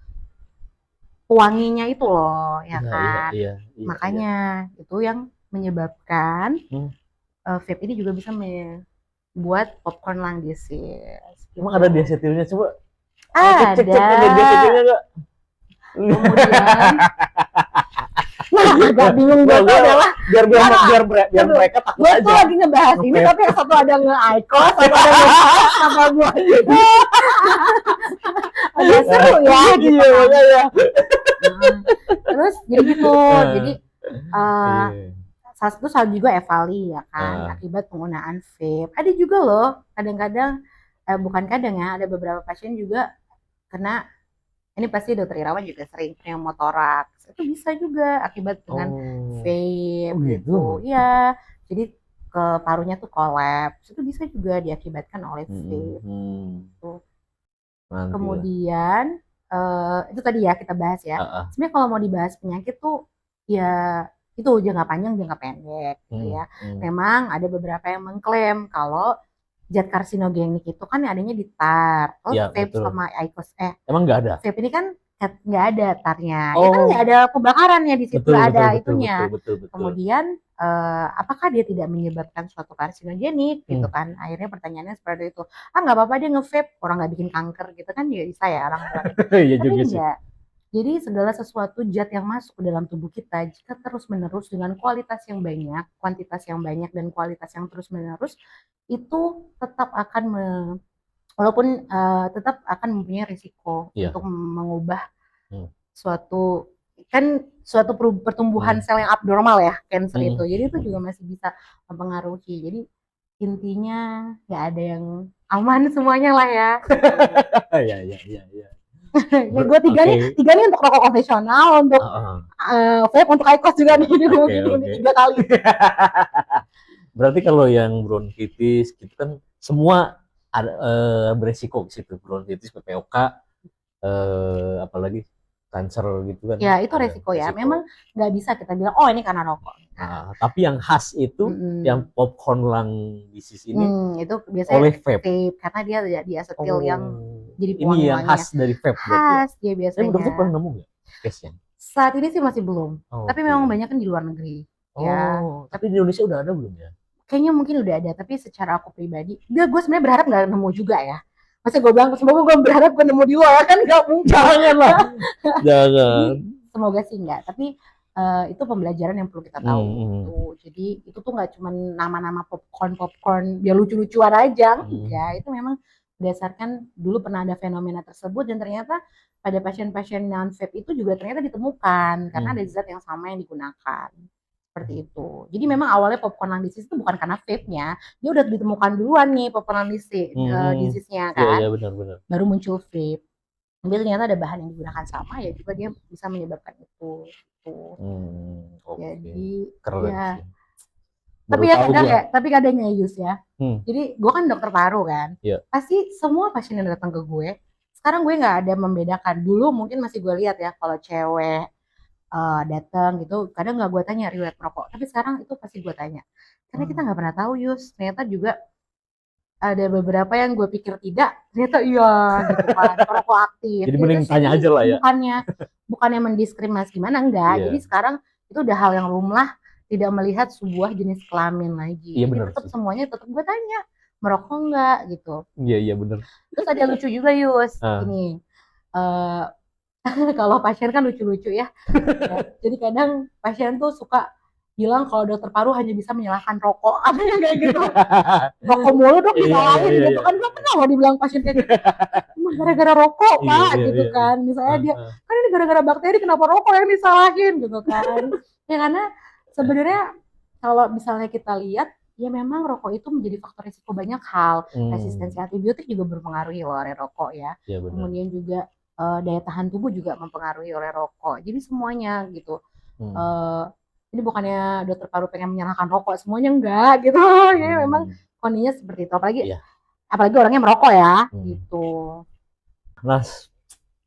wanginya itu loh, ya Iya, kan. iya, iya, Makanya itu yang menyebabkan vape ini juga bisa membuat popcorn lung disease. Emang ada diacetilnya? Coba ada. cek ada diacetilnya nggak? Kemudian nah agak bingung gue tuh adalah biar mereka takut aja. Gue tuh lagi ngebahas ini tapi yang satu ada nge-icos, satu ada sama gue. Agak seru ya gitu. Iya. Terus jadi gitu. Jadi salah satu soal juga Evali ya kan, akibat penggunaan vape. Ada juga loh kadang-kadang bukan kadang ya, ada beberapa pasien juga kena, ini pasti dokter Irawan juga sering pneumotoraks, itu bisa juga akibat dengan vape gitu. Iya, jadi ke parunya tuh kolaps, itu bisa juga diakibatkan oleh vape. Tuh. Kemudian itu tadi ya kita bahas ya. Sebenarnya kalau mau dibahas penyakit tuh ya itu jangka panjang jangka pendek gitu ya. Memang ada beberapa yang mengklaim kalau zat karsinogenik itu kan adanya di tar. Kalau vape sama IQOS emang nggak ada? Vape ini kan nggak ada tarnya. Ya kan nggak ada pembakarannya di situ, ada itunya. Betul. Kemudian apakah dia tidak menyebabkan suatu karsinogenik gitu kan? Akhirnya pertanyaannya seperti itu. Nggak apa-apa dia nge-vape, orang nggak bikin kanker gitu kan juga bisa ya orang bilang. Tapi enggak. Jadi segala sesuatu zat yang masuk ke dalam tubuh kita jika terus-menerus dengan kualitas yang banyak, kuantitas yang banyak dan kualitas yang terus-menerus itu tetap akan walaupun tetap akan mempunyai risiko untuk mengubah suatu pertumbuhan sel yang abnormal ya, cancer itu. Jadi itu juga masih bisa mempengaruhi. Jadi intinya nggak ada yang aman semuanya lah ya. Iya. Ya, gue tiga nih untuk rokok konvensional, untuk vape, untuk IQOS juga nih, ini 3 kali. Berarti kalau yang bronkitis gitu kan semua ada beresiko ke situ, bronkitis, PPOK, apalagi kanker gitu kan. Ya itu resiko ya. Memang nggak bisa kita bilang ini karena rokok. Tapi yang khas itu yang popcorn lung disease ini itu biasanya oleh vape karena dia ada diacetil yang jadi ini yang khas dari vape. Khas dia biasanya. Dokter pernah nemu nggak case-nya? Saat ini sih masih belum. Tapi memang banyak kan di luar negeri. Tapi di Indonesia udah ada belum ya? Kayaknya mungkin udah ada, tapi secara aku pribadi, gue sebenarnya berharap nggak nemu juga ya. Masa gue bilang, semoga gue berharap gue nemu di luar, kan nggak mungkin. Jangan lah. Jangan. Semoga sih nggak, tapi itu pembelajaran yang perlu kita tahu. Jadi itu tuh nggak cuma nama-nama popcorn biar lucu-lucuan aja, ya itu memang berdasarkan dulu pernah ada fenomena tersebut dan ternyata pada pasien-pasien non vape itu juga ternyata ditemukan karena ada zat yang sama yang digunakan. Seperti itu. Jadi memang awalnya popcorn lung disease itu bukan karena vape-nya, dia udah ditemukan duluan nih popcorn lung disease-nya kan. Iya, benar. Baru muncul vape. Tapi ternyata ada bahan yang digunakan sama ya juga dia bisa menyebabkan itu. Jadi keren ya. sih. Tapi kadangnya Yus ya. Jadi gue kan dokter paru kan. Pasti semua pasien yang datang ke gue, sekarang gue nggak ada membedakan. Dulu mungkin masih gue lihat ya kalau cewek datang gitu, kadang nggak gue tanya riwayat merokok, tapi sekarang itu pasti gue tanya karena kita nggak pernah tahu Yus, ternyata juga ada beberapa yang gue pikir tidak, ternyata iya gitu kan, merokok aktif. Jadi mending tanya aja lah ya. Bukannya mendiskriminasi gimana, enggak. Jadi sekarang itu udah hal yang lumrah, tidak melihat sebuah jenis kelamin lagi. Jadi tetap semuanya tetap gue tanya merokok enggak gitu. Iya benar. Terus ada lucu juga Yus, ini kalau pasien kan lucu-lucu ya. Jadi kadang pasien tuh suka bilang kalau dokter paru hanya bisa menyalahkan rokok, katanya kayak gitu. Rokok mulu dok disalahin gitu kan. Gue pernah loh dibilang pasien kayak gitu. Cuma gara-gara rokok pak gitu kan. Misalnya dia, kan ini gara-gara bakteri kenapa rokok yang disalahin gitu kan. Ya karena sebenarnya kalau misalnya kita lihat, ya memang rokok itu menjadi faktor risiko banyak hal. Resistensi antibiotik juga berpengaruhi oleh rokok ya. Kemudian juga daya tahan tubuh juga mempengaruhi oleh rokok. Jadi semuanya gitu. Ini bukannya dokter paru pengen menyalahkan rokok, semuanya enggak gitu. Ya memang kondisinya seperti itu. Apalagi orangnya merokok ya gitu. Nah,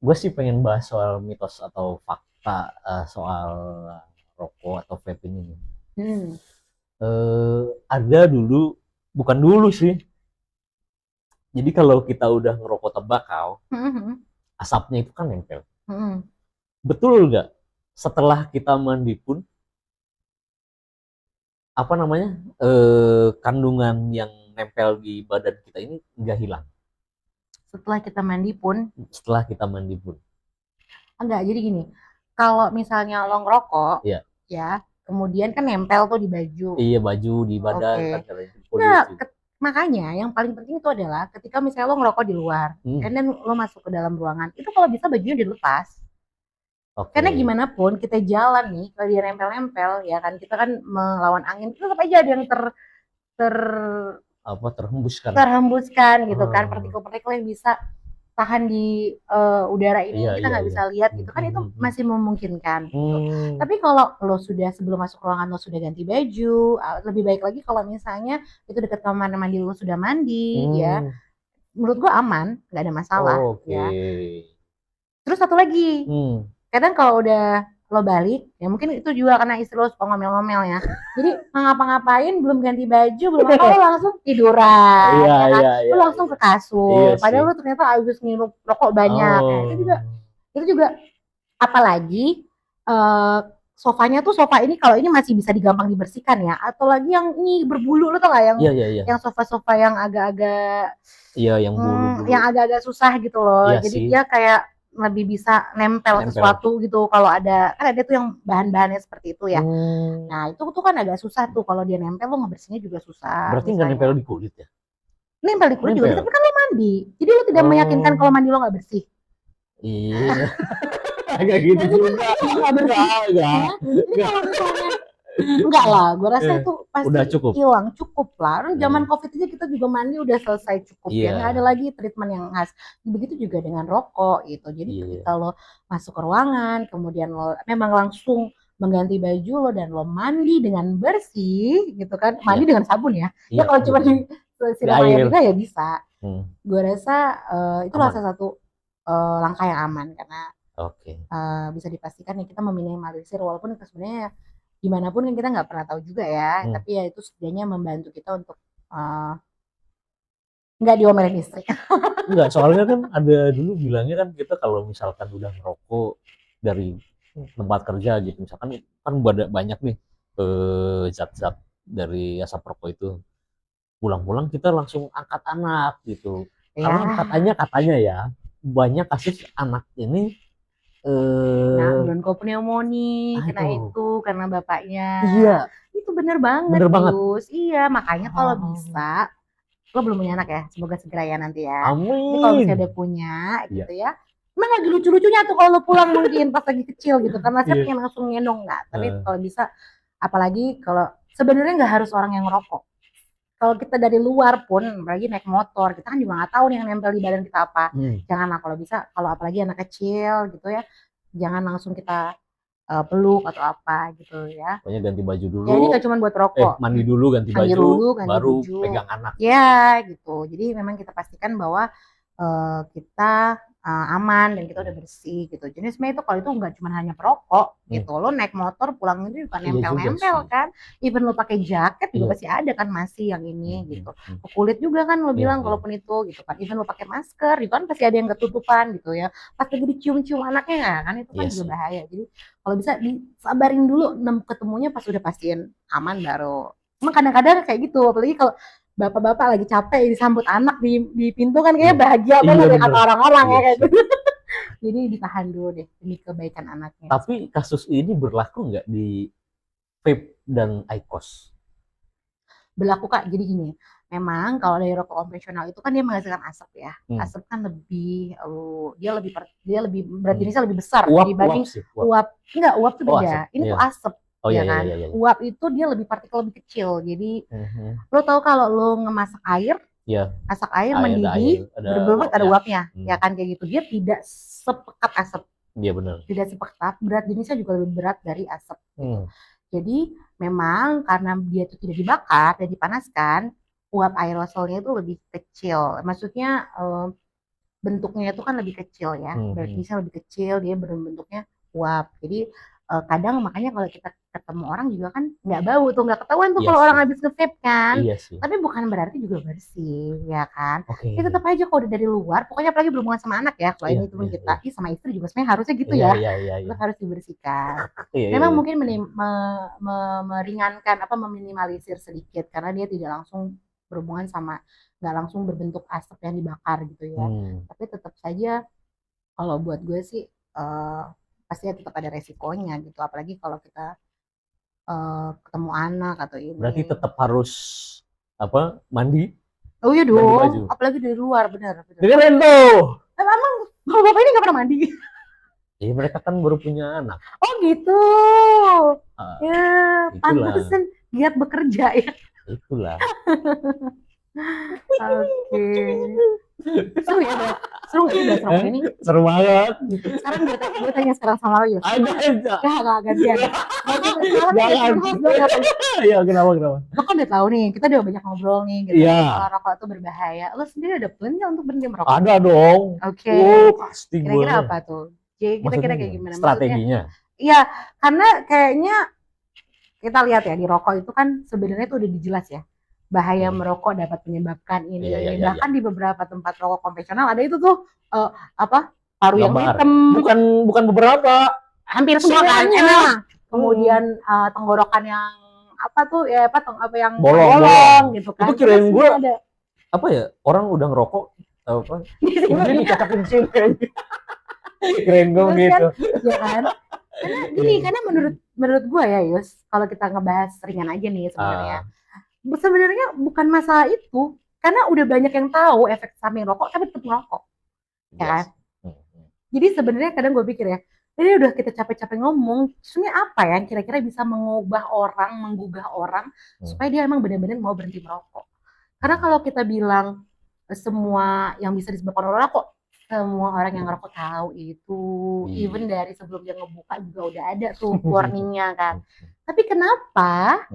gue sih pengen bahas soal mitos atau fakta soal rokok atau vape ini. Ada dulu, bukan dulu sih. Jadi kalau kita udah ngerokok tembakau, asapnya itu kan nempel. betul nggak setelah kita mandi pun apa namanya kandungan yang nempel di badan kita ini nggak hilang Setelah kita mandi pun setelah kita mandi pun? enggak. Jadi gini, kalau misalnya lo ngerokok, Ya, ya, kemudian kan nempel tuh di baju. iya baju di badan kan Oke. karena itu Enggak, polusi. makanya yang paling penting itu adalah ketika misalnya lo ngerokok di luar, Hmm, dan lo masuk ke dalam ruangan, itu kalau bisa bajunya dilepas. Karena oke. gimana pun kita jalan nih, kalau dia nempel-nempel, ya kan, kita kan melawan angin, itu tetap aja ada yang ter Apa terhembuskan? terhembuskan gitu kan, Ah, partikel-partikel yang bisa tahan di udara iya ini kita iya nggak iya. bisa lihat Hmm, gitu kan, hmm, itu hmm, hmm. masih memungkinkan gitu. Hmm, Tapi kalau lo sudah sebelum masuk ruangan lo sudah ganti baju, lebih baik lagi kalau misalnya itu dekat kamar mandi lo sudah mandi ya, hmm. menurut gua aman, nggak ada masalah Oke. ya. Terus satu lagi, Hmm. kadang kalau udah lo balik, ya mungkin itu juga karena istri lo suka ngomel-ngomel ya. Jadi ngapa-ngapain, belum ganti baju, belum apa, lo langsung tiduran, Iya ya kan? iya Lo iya langsung iya. ke Iya kasur. sih. Padahal lo ternyata habis ngirup rokok banyak. Ya, Oh. itu juga apalagi eh, sofanya tuh sofa ini kalau ini masih bisa digampang dibersihkan ya. Atau lagi yang ini berbulu, lo tau gak Iya iya iya. yang sofa-sofa yang agak-agak Iya yang bulu-bulu. yang agak-agak susah gitu loh. Iya Jadi sih. dia kayak lebih bisa nempel Nempel. sesuatu gitu kalau ada kan ada tuh yang bahan-bahannya seperti itu ya. Hmm. Nah, itu tuh kan agak susah tuh kalau dia nempel lo ngebersihinnya juga susah Berarti nggak nempel misalnya. di kulit ya? Nempel di kulit juga bisa, Nempel. tapi kan lo mandi. Jadi lo tidak meyakinkan Oh. kalau mandi lo nggak bersih. Iya. Agak gitu Berarti kan juga. mandi lo nggak bersih. Enggak. Ya. Jadi Enggak. kalau misalnya enggak lah, gue rasa Eh, itu pasti udah cukup. hilang cukup lah. Orang zaman Hmm. COVID aja kita juga mandi udah selesai cukup ya, nggak ada Iya. lagi treatment yang khas. Begitu juga dengan rokok gitu. Jadi Iya. ketika lo masuk ke ruangan, kemudian lo memang langsung mengganti baju lo dan lo mandi dengan bersih gitu kan, Iya. mandi dengan sabun ya. Ya Iya. kalau Iya. cuma Iya. Di siram air air. juga ya bisa. Hmm. Gue rasa itulah Aman. salah satu langkah yang aman karena Oke. bisa dipastikan ya kita meminimalisir walaupun sebenarnya gimana pun kan kita nggak pernah tahu juga ya, Hmm. tapi ya itu setidaknya membantu kita untuk nggak diomelin istri. Enggak, soalnya kan ada dulu bilangnya kan kita kalau misalkan udah ngerokok dari tempat kerja gitu, misalkan kan banyak nih zat-zat dari asap rokok itu. Pulang-pulang kita langsung angkat anak gitu. Karena Ya, katanya ya banyak kasus anak ini kena eh bronkopneumonia, kena aduh, itu karena bapaknya. iya, Itu bener banget, bener banget. Yus. Iya, makanya kalau Ah, bisa, lo belum punya anak ya, semoga segera ya nanti ya. Ini kalau misalnya udah amin. punya Iya, gitu ya, emang lagi lucu-lucunya tuh kalau lo pulang mungkin pas lagi kecil gitu, karena saya iya. pengen langsung ngendong nggak. Tapi Eh, kalau bisa, apalagi kalau sebenarnya nggak harus orang yang ngerokok. Kalau kita dari luar pun, apalagi naik motor, kita kan juga nggak tahu nih yang nempel di badan kita apa. hmm. Janganlah kalau bisa, kalau apalagi anak kecil gitu ya, jangan langsung kita peluk atau apa gitu ya. Pokoknya ganti baju Ya dulu, ini gak cuma buat rokok, mandi dulu, ganti mandi baju, dulu, ganti baru baju, pegang anak. ya gitu. Jadi memang kita pastikan bahwa kita aman dan kita udah bersih gitu. Jadi sebenarnya itu kalau itu nggak cuma hanya perokok Hmm. gitu. Lo naik motor pulang itu juga Iya juga nempel-nempel sih. kan. Even lo pakai jaket juga Iya. pasti ada kan masih yang Hmm, ini hmm, gitu. hmm. Ke kulit juga kan lo Iya, bilang iya. kalaupun itu gitu kan. Even lo pakai masker itu kan pasti ada yang ketutupan gitu ya. Pas lagi dicium-cium anaknya nggak kan itu kan Iya juga sih. bahaya. Jadi kalau bisa disabarin dulu ketemunya pas udah pastiin aman baru. Emang kadang-kadang kayak gitu, apalagi kalau bapak-bapak lagi capek disambut anak di pintu kan Iya. kayaknya bahagia Iya banget ya bener. kata orang-orang Iya ya kayak sih. gitu. Jadi ditahan dulu deh demi kebaikan anaknya. Tapi kasus ini berlaku nggak di vape dan IQOS? Berlaku Kak, jadi gini, memang kalau dari rokok konvensional itu kan dia menghasilkan asap ya. Hmm. Asap kan lebih dia lebih berat Hmm. jenisnya lebih besar Uap dibanding sih, uap. uap. Enggak, uap tuh Oh, beda. asap. Ini tuh Iya. asap Oh iya ya iya kan. iya iya. Uap itu dia lebih partikel lebih kecil. Jadi Mhm. lo tau kalau lo ngemasak air, Iya, masak air ada air, mendidih, ada berbobot ada uapnya. uapnya, ya Hmm. kan kayak gitu. Dia tidak sepekat asap, Iya benar. tidak sepekat. Berat jenisnya juga lebih berat dari asap gitu. Hmm. Jadi memang karena dia itu tidak dibakar dan dipanaskan, uap aerosolnya itu lebih kecil. Maksudnya bentuknya itu kan lebih kecil ya, Hmm. berat jenisnya lebih kecil, dia berbentuknya uap. Jadi kadang makanya kalau kita ketemu orang juga kan nggak bau tuh, nggak ketahuan tuh Iya kalau sih. orang habis nge-vape kan. Iya sih. Tapi bukan berarti juga bersih, ya kan. Oke. Kita tetap aja kalau udah dari luar, pokoknya apalagi berhubungan sama anak ya, kalau ini teman kita, sama istri juga sebenarnya harusnya gitu ya. Tetap harus dibersihkan. Memang mungkin meringankan meminimalisir sedikit karena dia tidak langsung berhubungan sama, nggak langsung berbentuk asap yang dibakar gitu ya. Tapi tetap saja kalau buat gue sih pasti tetap ada resikonya gitu, apalagi kalau kita ketemu anak atau ini. Berarti tetap harus mandi? Oh iya dong, apalagi dari luar, benar. Dengerin tuh. Emang bapak ini nggak pernah mandi? Iya, mereka kan baru punya anak. Oh gitu. Ya, pantesan giat bekerja ya. Itulah. Oke. Seru ya, seru nggak sih bahas ini? Seru banget. Sekarang gue tanya sekarang sama lo ya. Nggak gantian. Jangan. Iya, kenapa? Lo kan udah tahu nih, kita udah banyak ngobrol nih gitu. Kalau rokok itu berbahaya. Lo sendiri ada plan nggak untuk berhenti merokok? Ada dong. Oke. Pasti. Kira-kira apa tuh? Kira-kira kayak gimana? Strateginya? Iya, karena kayaknya kita lihat ya di rokok itu kan sebenarnya tuh udah dijelas ya. Bahaya merokok dapat menyebabkan ini. Bahkan di beberapa tempat rokok konvensional ada itu tuh paru yang hitam. Bukan beberapa. Hampir semua kan. Kemudian tenggorokan yang yang bolong gitu kan. Itu kirain gue orang udah ngerokok kemudian dikatakan sini. Kirain gue gitu. Ya kan? Karena menurut gue ya Yus, kalau kita ngebahas ringan aja nih sebenarnya bukan masalah itu, karena udah banyak yang tahu efek samping rokok tapi tetap merokok, ya kan? Jadi sebenarnya kadang gue pikir ya, ini udah kita capek-capek ngomong, sebenarnya apa yang kira-kira bisa menggugah orang supaya dia emang benar-benar mau berhenti merokok? Karena kalau kita bilang semua yang bisa disebabkan oleh rokok, semua orang yang ngerokok tahu itu, even dari sebelum dia ngebuka juga udah ada tuh warningnya kan. Tapi kenapa?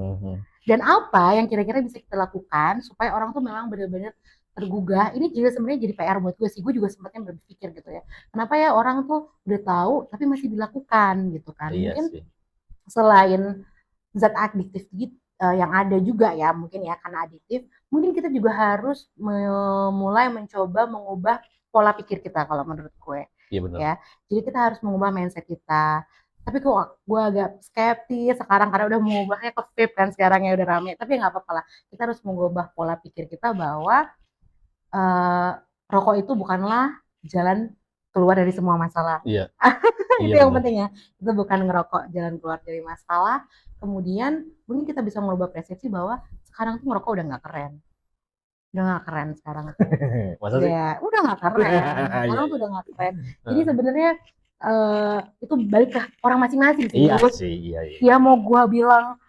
Dan apa yang kira-kira bisa kita lakukan supaya orang tuh memang benar-benar tergugah? Ini juga sebenarnya jadi PR buat gue sih. Gue juga sempatnya berpikir gitu ya. Kenapa ya orang tuh udah tahu tapi masih dilakukan gitu kan? Mungkin selain zat adiktif yang ada juga ya, mungkin ya karena adiktif, mungkin kita juga harus mulai mencoba mengubah pola pikir kita kalau menurut gue. Iya benar. Ya. Jadi kita harus mengubah mindset kita. Tapi kok gue agak skeptis sekarang karena udah mengubahnya ke vape kan sekarang ya udah rame. Tapi nggak apa-apa lah. Kita harus mengubah pola pikir kita bahwa rokok itu bukanlah jalan keluar dari semua masalah. Iya. Itu yang penting ya. Itu bukan ngerokok jalan keluar dari masalah. Kemudian mungkin kita bisa merubah persepsi bahwa sekarang tuh ngerokok udah nggak keren. Udah nggak keren sekarang. Masa sih? Ya, udah nggak keren. Sekarang tuh udah nggak keren. Jadi sebenarnya itu balik ke orang masing-masing sih. Iya sih, iya. Ya mau gua bilang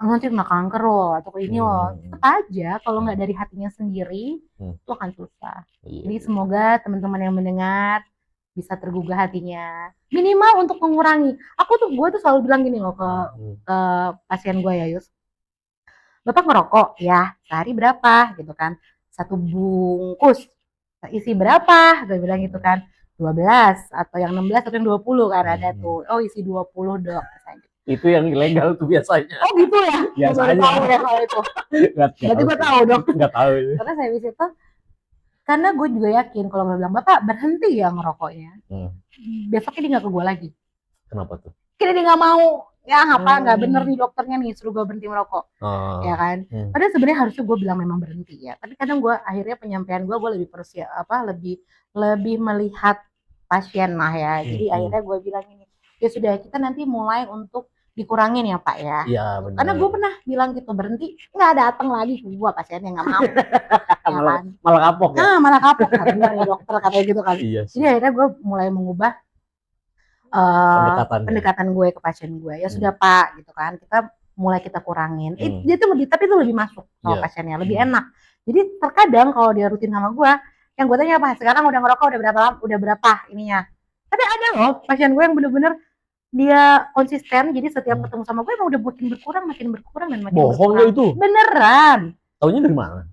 nanti kena kanker loh atau ini loh, tetap aja kalau nggak dari hatinya sendiri itu akan susah. Jadi semoga teman-teman yang mendengar bisa tergugah hatinya, minimal untuk mengurangi. Gue tuh selalu bilang gini loh ke pasien gue ya Yus, Bapak ngerokok ya sehari berapa gitu kan, 1 bungkus isi berapa, gue bilang gitu kan, 12 atau yang 16 atau yang 20 kan ada tuh, oh isi 20 dok. Itu yang ilegal tuh biasanya. Oh gitu ya? Biasanya. Tahu ya kalau itu. Berarti gue tahu dong. Nggak tahu. Karena saya habis itu, karena gue juga yakin kalau gue bilang, Bapak berhenti ya ngerokoknya. Besoknya dia nggak ke gue lagi. Kenapa tuh? Kira dia nggak mau. Ya apa nggak bener nih dokternya nih suruh gue berhenti merokok. Ya kan? Padahal sebenarnya harusnya gue bilang memang berhenti ya. Tapi kadang gue akhirnya penyampaian gue lebih lebih melihat pasien lah ya. Jadi akhirnya gue bilang ini, ya sudah kita nanti mulai untuk dikurangin ya Pak ya. Iya benar. Karena gue pernah bilang gitu berhenti, nggak datang lagi ke gue pasiennya nggak mau. Ya malah kapok ya. Nah malah kapok kan bener ya dokter katanya gitu kan. Iya sih. Jadi akhirnya gue mulai mengubah pendekatan gue ke pasien gue. Ya sudah Pak gitu kan, kita mulai kita kurangin. Dia tuh tapi itu lebih masuk sama pasiennya, lebih enak. Jadi terkadang kalau dia rutin sama gue, yang gue tanya apa? Sekarang udah ngerokok udah berapa ininya? Tapi ada loh pasien gue yang bener-bener dia konsisten, jadi setiap ketemu sama gue emang udah makin berkurang dan makin bohong berkurang. Itu Beneran. Taunya dari mana?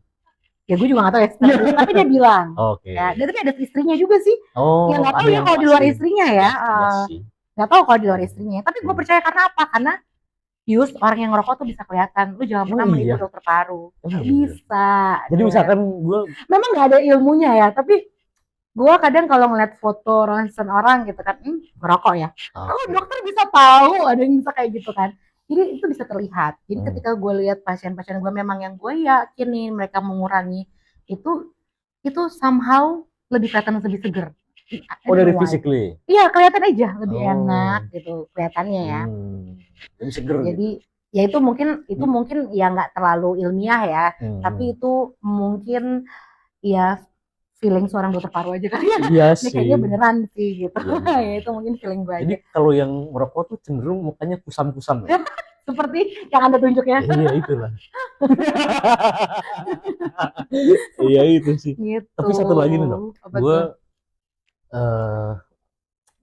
Ya gue juga gak tahu ya, tapi dia bilang. Oke. Ya, dan tapi ada istrinya juga sih. Oh. Ya gak tahu ya kalau di luar istrinya ya. Gak tahu kalau di luar istrinya. Tapi gue percaya karena apa? Karena Yus, orang yang ngerokok tuh bisa kelihatan. Lu jangan pernah menipu dokter paru. Bisa. Jadi misalkan gue memang nggak ada ilmunya ya, tapi gue kadang kalau ngeliat foto ronsen orang gitu kan, ngerokok ya. Oh, dokter bisa tahu, ada yang bisa kayak gitu kan. Jadi itu bisa terlihat. Jadi ketika gue lihat pasien-pasien gue memang yang gue yakin nih mereka mengurangi itu somehow lebih kelihatan lebih seger. Oh, dari physically? Iya, kelihatan aja lebih enak gitu kelihatannya ya. Lebih seger. Jadi gitu. Ya itu mungkin ya nggak terlalu ilmiah ya, tapi itu mungkin ya feeling seorang dokter paru aja kan ya. Iya sih. Kayaknya beneran sih gitu. Ya itu mungkin feeling gue aja. Jadi kalau yang merokok tuh cenderung mukanya kusam-kusam ya? Seperti yang Anda tunjuk ya. Iya itulah. Iya itu sih. Gitu. Tapi satu lagi nih dok, gue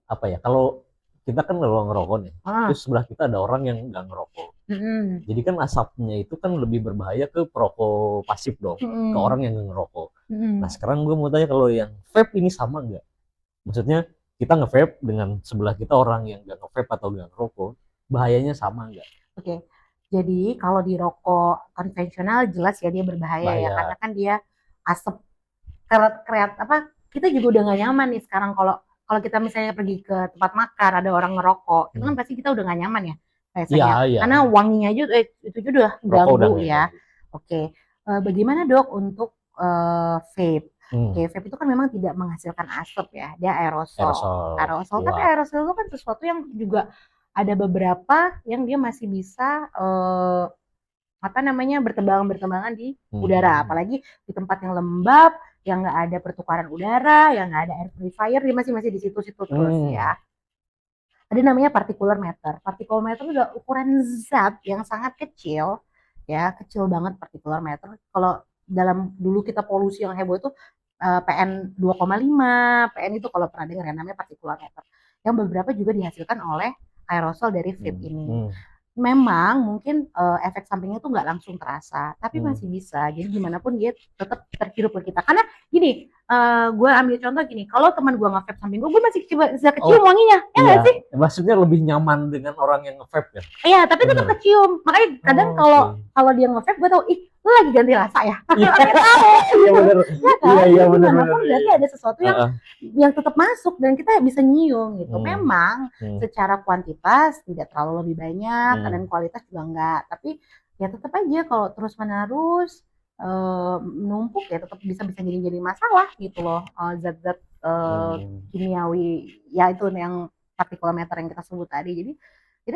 apa ya, kalau kita kan kalau ngerokok nih, terus sebelah kita ada orang yang nggak ngerokok. Jadi kan asapnya itu kan lebih berbahaya ke perokok pasif dong, ke orang yang nggak ngerokok. Nah sekarang gue mau tanya, kalau yang vape ini sama nggak? Maksudnya kita nge-vape dengan sebelah kita orang yang nggak nge-vape atau nggak ngerokok, bahayanya sama nggak? Oke. Jadi kalau di rokok konvensional jelas ya dia berbahaya ya, karena kan dia asap kita juga udah nggak nyaman nih sekarang kalau kita misalnya pergi ke tempat makan ada orang ngerokok, itu kan pasti kita udah nggak nyaman ya karena wanginya aja itu udah ganggu ya. Oke. Bagaimana dok untuk vape? Oke, vape itu kan memang tidak menghasilkan asap ya, dia aerosol. Tapi aerosol itu kan sesuatu yang juga ada beberapa yang dia masih bisa bertebangan di udara, apalagi di tempat yang lembab, yang nggak ada pertukaran udara, yang nggak ada air purifier, dia masih di situ-situ terus ya. Ada namanya particulate matter. Particulate matter itu adalah ukuran zat yang sangat kecil, ya kecil banget particulate matter. Kalau dalam dulu kita polusi yang heboh itu PN 2,5, PN itu kalau pernah dengar ya namanya particulate matter. Yang beberapa juga dihasilkan oleh aerosol dari vape ini. Memang mungkin efek sampingnya tuh nggak langsung terasa, tapi masih bisa. Jadi gimana pun dia tetap terhirup ke kita. Karena gini, gue ambil contoh gini, kalau teman gue nge-vape samping gue masih bisa kecium wanginya, ya nggak sih? Maksudnya lebih nyaman dengan orang yang nge-vape ya? Iya, tapi tetap kecium. Makanya kadang kalau dia nge-vape gue tahu, lu lagi ganti rasa ya? Iya benar. Iya benar. Berarti ada sesuatu yang tetap masuk dan kita bisa nyium gitu. Memang secara kuantitas tidak terlalu lebih banyak dan kualitas juga enggak. Tapi ya tetap aja kalau terus menerus numpuk ya tetap bisa jadi masalah gitu loh. Zat-zat kimiawi ya itu yang particulate matter yang kita sebut tadi. Jadi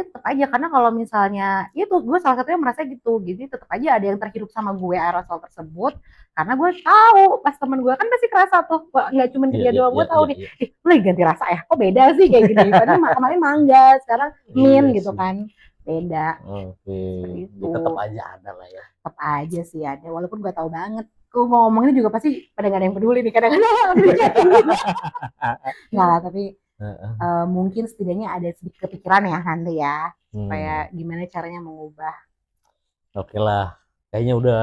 tetap aja, karena kalau misalnya itu gue salah satunya merasa gitu, jadi tetap aja ada yang terhirup sama gue aerosol tersebut, karena gue tahu pas temen gue kan pasti kerasa tuh, nggak cuma dia doang, gue tahu nih, lu lagi ganti rasa ya, kok beda sih kayak gini, padahal kemarin mangga, sekarang mint gitu kan, beda. Oke, tetap aja ada lah ya. Tetap aja sih ada, walaupun gue tahu banget, gue mau ngomongin juga pasti pada nggak ada yang peduli nih, kadang-kadang nggak lah, tapi mungkin setidaknya ada sedikit kepikiran ya nanti ya, supaya gimana caranya mengubah. Oke lah, kayaknya udah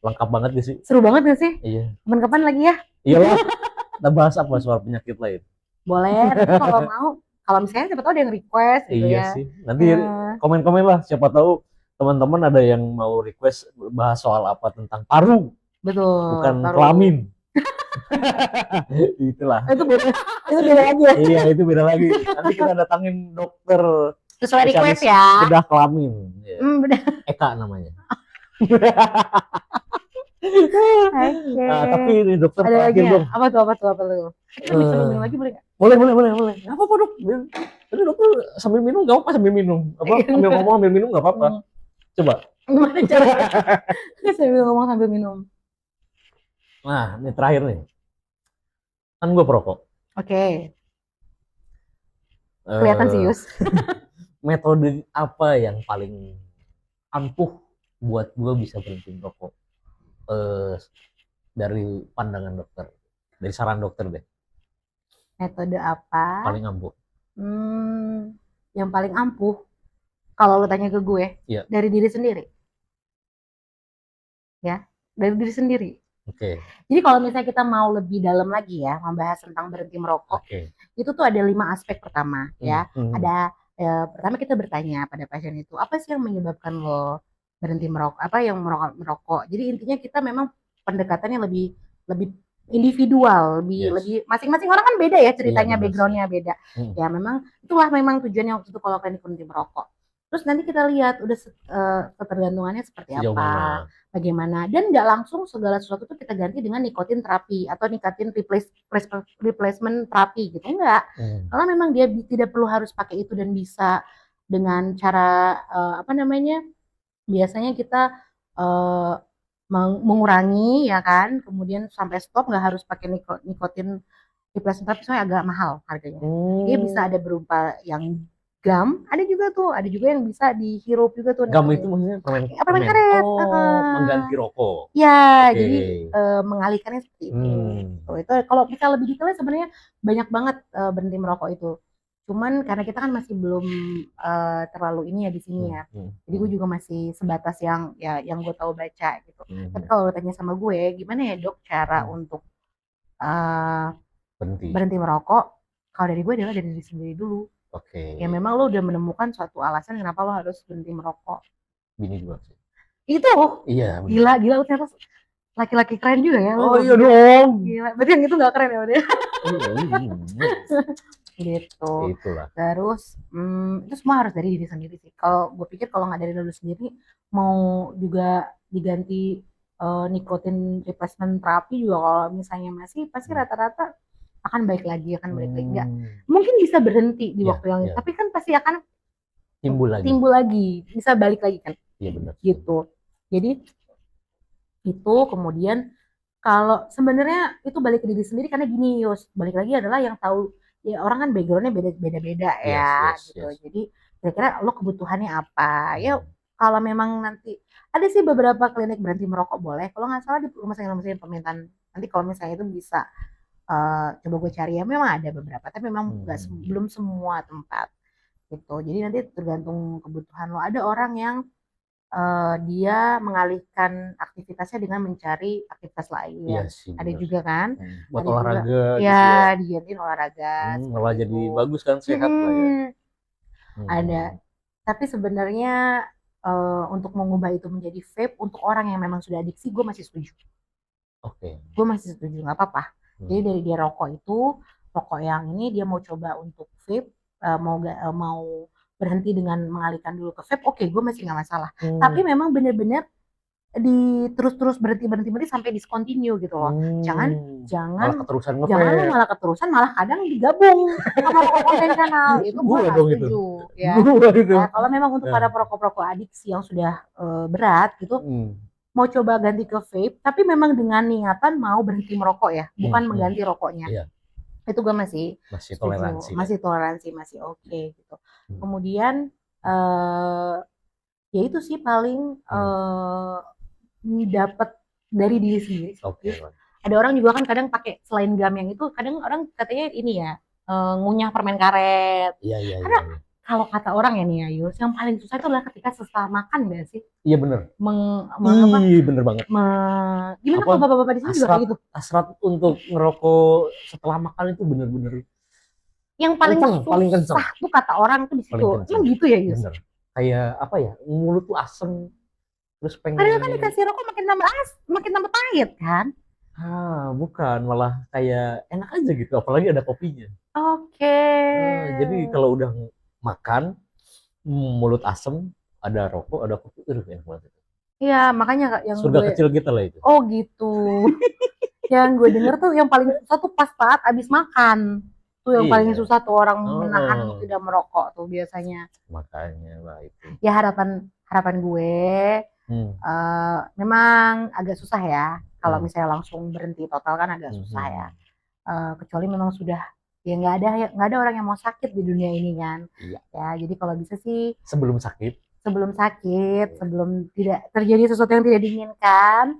lengkap banget gak sih? Seru banget gak sih? Iya. Kapan-kapan lagi ya? Iya lah. Kita bahas apa soal penyakit lain? Boleh, kalau mau. Kalau misalnya siapa tahu ada yang request gitu ya. Iya sih. Nanti komen-komen lah, siapa tahu teman-teman ada yang mau request bahas soal apa tentang paru. Betul. Bukan kelamin. Itulah. Itu beda lagi ya. Iya, itu beda lagi. Nanti kita datangin dokter sesuai request ya. Bedah kelamin. Ya. Bedah. Eka namanya. Okay. Tapi ini dokter terakhir dong. Apa tuh? Kita bisa minum lagi boleh nggak? Boleh. Apa dok? Tadi dokter sambil minum nggak apa sambil minum. Sambil ngomong sambil minum nggak apa-apa. Coba. Gimana caranya? Sambil ngomong sambil minum. Nah, ini terakhir nih. Kan gue perokok. Oke. Kelihatan serius. Metode apa yang paling ampuh buat gue bisa berhenti merokok? Dari pandangan dokter, dari saran dokter deh. Metode apa? Paling ampuh. Yang paling ampuh, kalau lo tanya ke gue, dari diri sendiri. Ya, dari diri sendiri. Oke. Jadi kalau misalnya kita mau lebih dalam lagi ya, membahas tentang berhenti merokok, itu tuh ada 5 aspek pertama ya. Ada Pertama kita bertanya pada pasien itu, apa sih yang menyebabkan lo berhenti merokok? Apa yang merokok? Jadi intinya kita memang pendekatannya lebih lebih individual, lebih Yes. lebih masing-masing orang kan beda ya ceritanya, Iya, backgroundnya beda. Ya memang itulah memang tujuannya waktu itu kalau klinik berhenti merokok. Terus nanti kita lihat udah ketergantungannya seperti sejauh apa, mana. bagaimana, dan nggak langsung segala sesuatu itu kita ganti dengan nikotin terapi atau nikotin replacement terapi gitu, enggak. Karena memang dia tidak perlu harus pakai itu dan bisa dengan cara apa namanya, biasanya kita mengurangi ya kan, kemudian sampai stop, nggak harus pakai nikotin replacement terapi soalnya agak mahal harganya. Dia bisa ada berupa yang gam, ada juga yang bisa dihirup juga tuh. Gam itu maksudnya permen karet. Mengganti rokok. Ya, jadi mengalihkannya seperti itu. Itu kalau kita lebih detailnya sebenarnya banyak banget berhenti merokok itu. Cuman karena kita kan masih belum terlalu ini ya di sini ya. Jadi gue juga masih sebatas yang gue tahu baca gitu. Tapi kalau tanya sama gue, gimana ya dok cara untuk berhenti merokok? Kalau dari gue adalah dari diri sendiri dulu. Ya memang lo udah menemukan suatu alasan kenapa lo harus berhenti merokok. Bini juga sih. Itu iya, gila lo ternyata laki-laki keren juga ya. Oh iya dong. Gila. Berarti yang itu gak keren ya udah. Gitu. Itulah. Terus itu semua harus dari diri sendiri sih. Kalau gue pikir kalau nggak dari diri sendiri, mau juga diganti nikotin replacement terapi juga kalau misalnya masih, pasti rata-rata akan balik lagi. Nggak, mungkin bisa berhenti di waktu yang tapi kan pasti akan timbul lagi, bisa balik lagi kan. Iya benar. Gitu. Jadi itu kemudian kalau sebenarnya itu balik ke diri sendiri karena gini Yus, balik lagi adalah yang tahu ya, orang kan backgroundnya beda-beda ya gitu. Jadi kira-kira lo kebutuhannya apa ya. Kalau memang nanti ada sih beberapa klinik berhenti merokok boleh, kalau nggak salah di rumah sakit permintaan. Nanti kalau misalnya itu bisa coba gue cari ya, memang ada beberapa tapi memang belum semua tempat gitu. Jadi nanti tergantung kebutuhan lo. Ada orang yang dia mengalihkan aktivitasnya dengan mencari aktivitas lain. Iya sih, ada juga kan buat olahraga juga, ya digantiin olahraga malah jadi bagus kan, sehat lah ya. Ada, tapi sebenarnya untuk mengubah itu menjadi vape untuk orang yang memang sudah adiksi, gue masih setuju. Gue masih setuju, nggak apa-apa. Jadi dari dia rokok yang ini dia mau coba untuk vape, mau berhenti dengan mengalihkan dulu ke vape, oke, gue masih nggak masalah. Tapi memang benar-benar terus berhenti sampai discontinue gitu loh. Jangan malah keterusan, malah kadang digabung sama rokok konvensional. Itu gue nggak setuju. Ya. Nah, kalau memang untuk para perokok adiksi yang sudah berat gitu, mau coba ganti ke vape, tapi memang dengan niatan mau berhenti merokok ya, bukan mengganti rokoknya. Itu gue masih toleransi, masih oke gitu. Kemudian ya itu sih paling dapat dari diri sendiri. Ada orang juga kan kadang pakai selain gam yang itu, kadang orang katanya ini ya ngunyah permen karet. Iya. Karena kalau kata orang ya nih ya Yus, yang paling susah itu adalah ketika setelah makan nggak sih? Iya benar. Iya benar banget. Gimana kalau bapak-bapak di sini juga kayak gitu? Hasrat untuk ngerokok setelah makan itu benar-benar yang paling susah tuh kata orang tuh di situ. Emang gitu ya Yus? Bener. Kayak apa ya? Mulut tuh asem. Terus pengen. Padahal kan dikasih rokok makin tambah pahit kan? Bukan, malah kayak enak aja gitu. Apalagi ada kopinya. Jadi kalau udah makan, mulut asem, ada rokok, ada kopi, enak banget. Iya, makanya yang surga kecil kita lah itu. Oh gitu. Yang gue denger tuh yang paling susah tuh pas saat abis makan. Tuh yang paling susah tuh orang menahan untuk tidak merokok tuh biasanya. Makanya lah itu. Ya harapan gue memang agak susah ya. Kalau misalnya langsung berhenti total kan agak susah ya. Kecuali memang sudah ya nggak ada orang yang mau sakit di dunia ini kan. Iya. Ya jadi kalau bisa sih sebelum sakit, sebelum tidak terjadi sesuatu yang tidak diinginkan.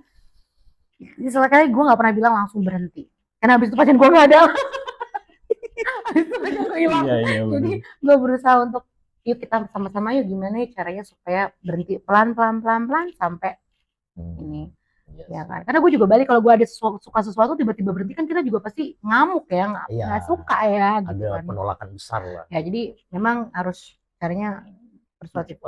Sekali gue nggak pernah bilang langsung berhenti. Karena habis itu pasien gue nggak ada. Habis itu pasien gue hilang. Jadi gue berusaha untuk yuk kita sama-sama yuk gimana caranya supaya berhenti pelan sampai ini. Ya kan, karena gue juga balik kalau gue ada suka sesuatu tiba-tiba berhenti kan kita juga pasti ngamuk ya, nggak suka ya. Gitu ada kan. Penolakan besar lah. Ya jadi memang harus caranya persuasif.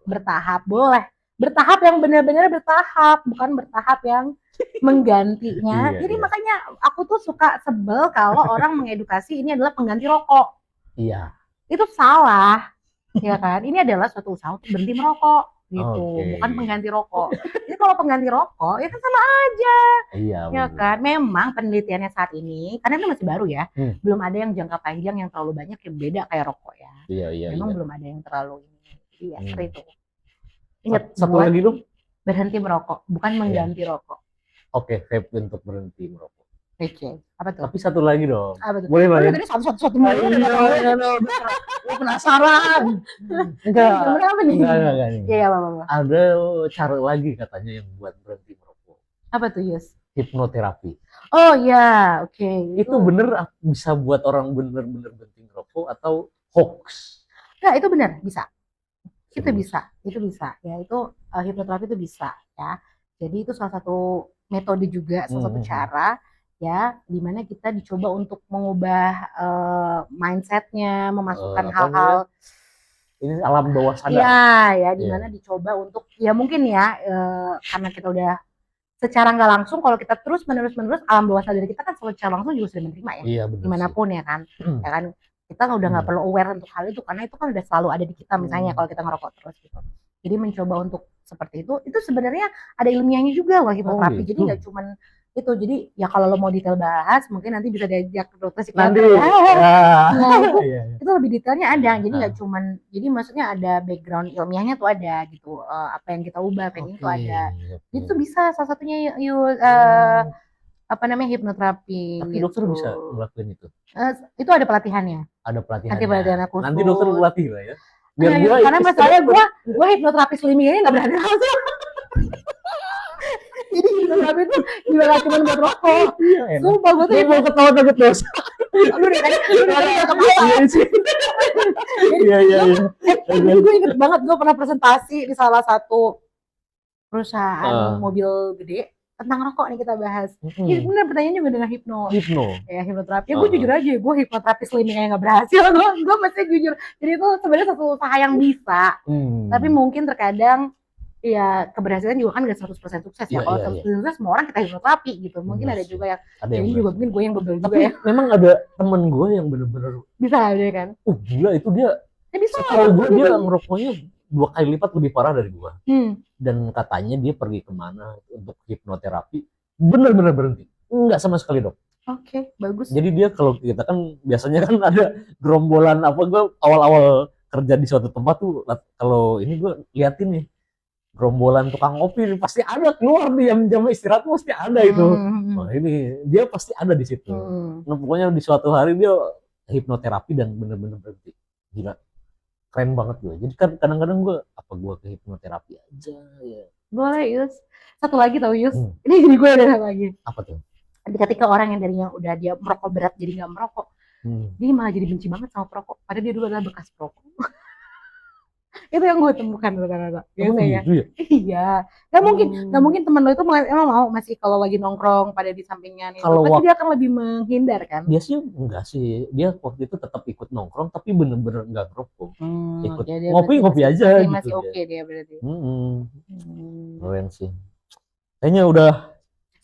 Bertahap Boleh, bertahap yang benar-benar bertahap, bukan bertahap yang menggantinya. Jadi makanya aku tuh suka sebel kalau orang mengedukasi ini adalah pengganti rokok. Iya. Itu salah, ya kan? Ini adalah suatu usaha untuk berhenti merokok gitu, bukan pengganti rokok. Jadi kalau pengganti rokok ya kan sama aja. Iya. Ya kan? Memang penelitiannya saat ini, karena itu masih baru ya, belum ada yang jangka panjang yang terlalu banyak yang beda kayak rokok ya. Iya. Memang belum ada yang terlalu ini. Iya, seperti itu. Ingat satu lagi dong. Berhenti merokok, bukan mengganti rokok. Oke, vape untuk berhenti merokok. Oke, apa tuh? Tapi satu lagi dong. Apa tuh? Boleh ya? Tadi satu mulu. Gue penasaran. Enggak. Enggak nih. Iya, apa. Ada cara lagi katanya yang buat berhenti merokok. Apa tuh, Yus? Hipnoterapi. Oh ya, oke. Itu bener bisa buat orang bener-bener berhenti merokok atau hoax? Enggak, itu benar, bisa. Itu bisa. Ya, itu hipnoterapi itu bisa ya. Jadi itu salah satu metode juga, salah satu cara ya, dimana kita dicoba untuk mengubah mindsetnya, memasukkan hal-hal ini alam bawah sadar. Ya, dimana dicoba untuk ya mungkin ya karena kita udah secara nggak langsung, kalau kita terus menerus alam bawah sadar kita kan secara langsung juga sudah menerima ya. Iya, benar. Dimanapun ya kan, ya kan. Kita udah nggak perlu aware untuk hal itu karena itu kan udah selalu ada di kita misalnya kalau kita ngerokok terus gitu. Jadi mencoba untuk seperti itu sebenarnya ada ilmiahnya juga loh hipnoterapi. Jadi nggak cuman itu. Jadi ya kalau lo mau detail bahas mungkin nanti bisa diajak ke dokter psikiater. Itu lebih detailnya ada. Jadi nggak cuman, jadi maksudnya ada background ilmiahnya tuh ada gitu. Apa yang kita ubah, ini tuh ada. Jadi itu bisa salah satunya hipnoterapi. Tapi dokter bisa ngelakuin itu? Itu ada pelatihannya. Ada pelatihannya. Nanti pelatihan khusus. Nanti dokter latih lah ya. Karena masalahnya gue hipnoterapi slimming ini nggak berani hasil. Jadi hipnoterapi itu juga gak cuma buat rokok. Sumpah gue tuh mau ketawa takut dosa. Iya. Gue inget banget gue pernah presentasi di salah satu perusahaan mobil gede tentang rokok nih kita bahas. Ya bener, pertanyaannya juga dengan ya hipnoterapi. Gue jujur aja, gue hipnoterapi slimming kayak nggak berhasil. Gue masih jujur. Jadi itu sebenarnya satu usaha yang bisa. Tapi mungkin terkadang ya keberhasilan juga kan gak 100% sukses ya. Kalau 100% sukses semua orang kita hipnoterapi gitu. Mungkin ada juga yang jadi juga mungkin gue yang bebel juga ya. Memang ada temen gue yang bener-bener bisa aja kan. Gila itu dia. Kalau gue dia ngerokoknya 2 kali lipat lebih parah dari gue. Dan katanya dia pergi kemana untuk hipnoterapi bener-bener berhenti, enggak sama sekali dok. Oke, bagus. Jadi dia kalau kita kan biasanya kan ada gerombolan gue awal-awal kerja di suatu tempat tuh, kalau ini gue liatin nih gerombolan tukang kopi pasti ada keluar di jam istirahat pasti ada itu. Nah ini dia pasti ada di situ. Nah pokoknya di suatu hari dia hipnoterapi dan bener-bener berhenti. Gila. Keren banget gue. Jadi kan kadang-kadang gue ke hipnoterapi aja ya. Boleh Yus. Satu lagi tau Yus. Ini jadi gue ada satu lagi. Apa tuh? Ketika orang yang tadinya udah dia merokok berat jadi nggak merokok, dia malah jadi benci banget sama perokok. Padahal dia dulu adalah bekas perokok. Itu yang gue temukan rata-rata. Biasanya. Gitu ya? Iya. Gak mungkin teman lo itu emang mau masih kalau lagi nongkrong pada di sampingnya nih. Pasti dia akan lebih menghindar kan? Dia sih enggak sih. Dia waktu itu tetap ikut nongkrong tapi bener-bener enggak ngerokok. Ikut ngopi aja gitu. Masih oke dia berarti. Keren sih. Kayaknya udah.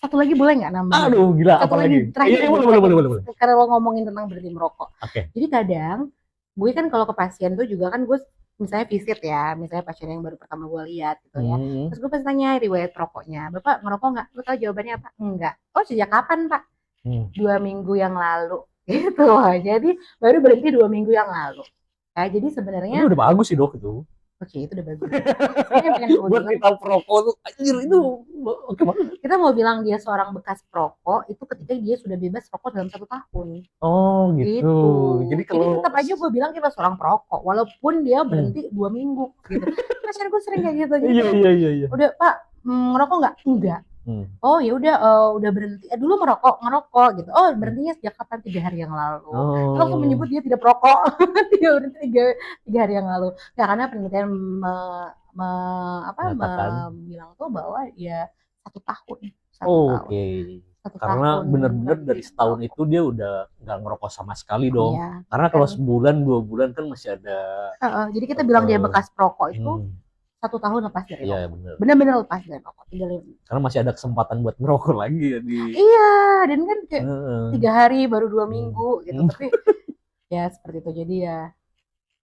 Satu lagi boleh nggak nambah? Aduh gila. Satu lagi. Terakhir. Boleh. Karena lo ngomongin tentang berhenti merokok. Oke. Jadi kadang gue kan kalau ke pasien tuh juga kan gue misalnya visit ya, misalnya pasien yang baru pertama gue lihat gitu ya. Terus gue pasti tanya riwayat rokoknya. Bapak ngerokok nggak? Lo tahu jawabannya apa? Enggak. Oh sejak kapan Pak? 2 minggu yang lalu. Gitu. Jadi baru berhenti 2 minggu yang lalu. Ya, jadi sebenarnya. Itu udah bagus sih dok itu. Oke, itu udah bagus. Buat kita perokok tuh, anjir itu oke banget. Kita mau bilang dia seorang bekas perokok itu ketika dia sudah bebas rokok dalam 1 tahun. Oh gitu. Jadi tetap aja gue bilang kita seorang perokok, walaupun dia berhenti 2 minggu gitu. Pasien gue sering kayak gitu. Iya. Udah Pak, ngerokok nggak? Enggak. Oh ya udah berhenti. Dulu ngerokok gitu. Oh berhentinya sejak kapan? 3 hari yang lalu. Langsung menyebut dia tidak perokok. Dia berhenti 3 hari yang lalu. Ya karena penelitian bilang tuh bahwa ya 1 tahun. Oke. Karena tahun bener-bener dari setahun ngerokok. itu dia udah nggak ngerokok sama sekali dong. Iya, Karena kalau kan. sebulan 2 bulan kan masih ada. Jadi kita bilang dia bekas perokok itu Hmm, 1 tahun lepas dari iya rokok. bener. Bener-bener lepas dari rokok. Karena masih ada kesempatan buat ngerokok lagi ya di. Iya, dan kan kayak Heeh. 3 hari baru 2 Hmm. minggu gitu. Tapi ya seperti itu. Jadi ya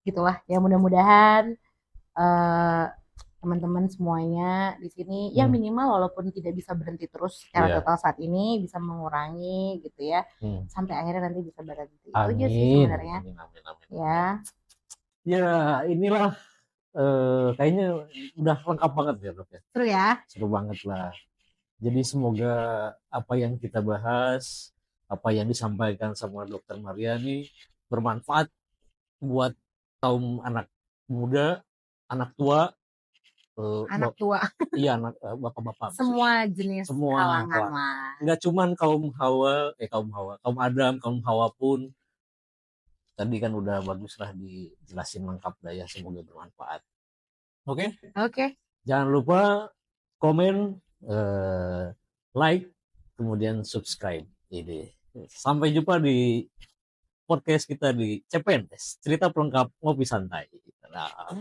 gitulah. Ya mudah-mudahan teman-teman semuanya di sini ya minimal walaupun tidak bisa berhenti terus secara total saat ini bisa mengurangi gitu ya sampai akhirnya nanti bisa berhenti. Itu aja sih sebenarnya. Amin. Ya. Ya inilah kayaknya udah lengkap banget ya dok ya. Seru ya. Seru banget lah. Jadi semoga apa yang kita bahas, apa yang disampaikan sama Dokter Maria ini bermanfaat buat kaum anak muda, anak tua, anak tua. Iya, anak bapak-bapak. Semua jenis Semua kalangan lah. Nggak cuman kaum kaum Adam, kaum Hawa pun. Tadi kan udah bagus lah dijelasin lengkap lah ya, semoga bermanfaat. Oke? Oke. Jangan lupa komen, like, kemudian subscribe. Ini. Sampai jumpa di podcast kita di CPNS, cerita pelengkap ngopi santai. Nah.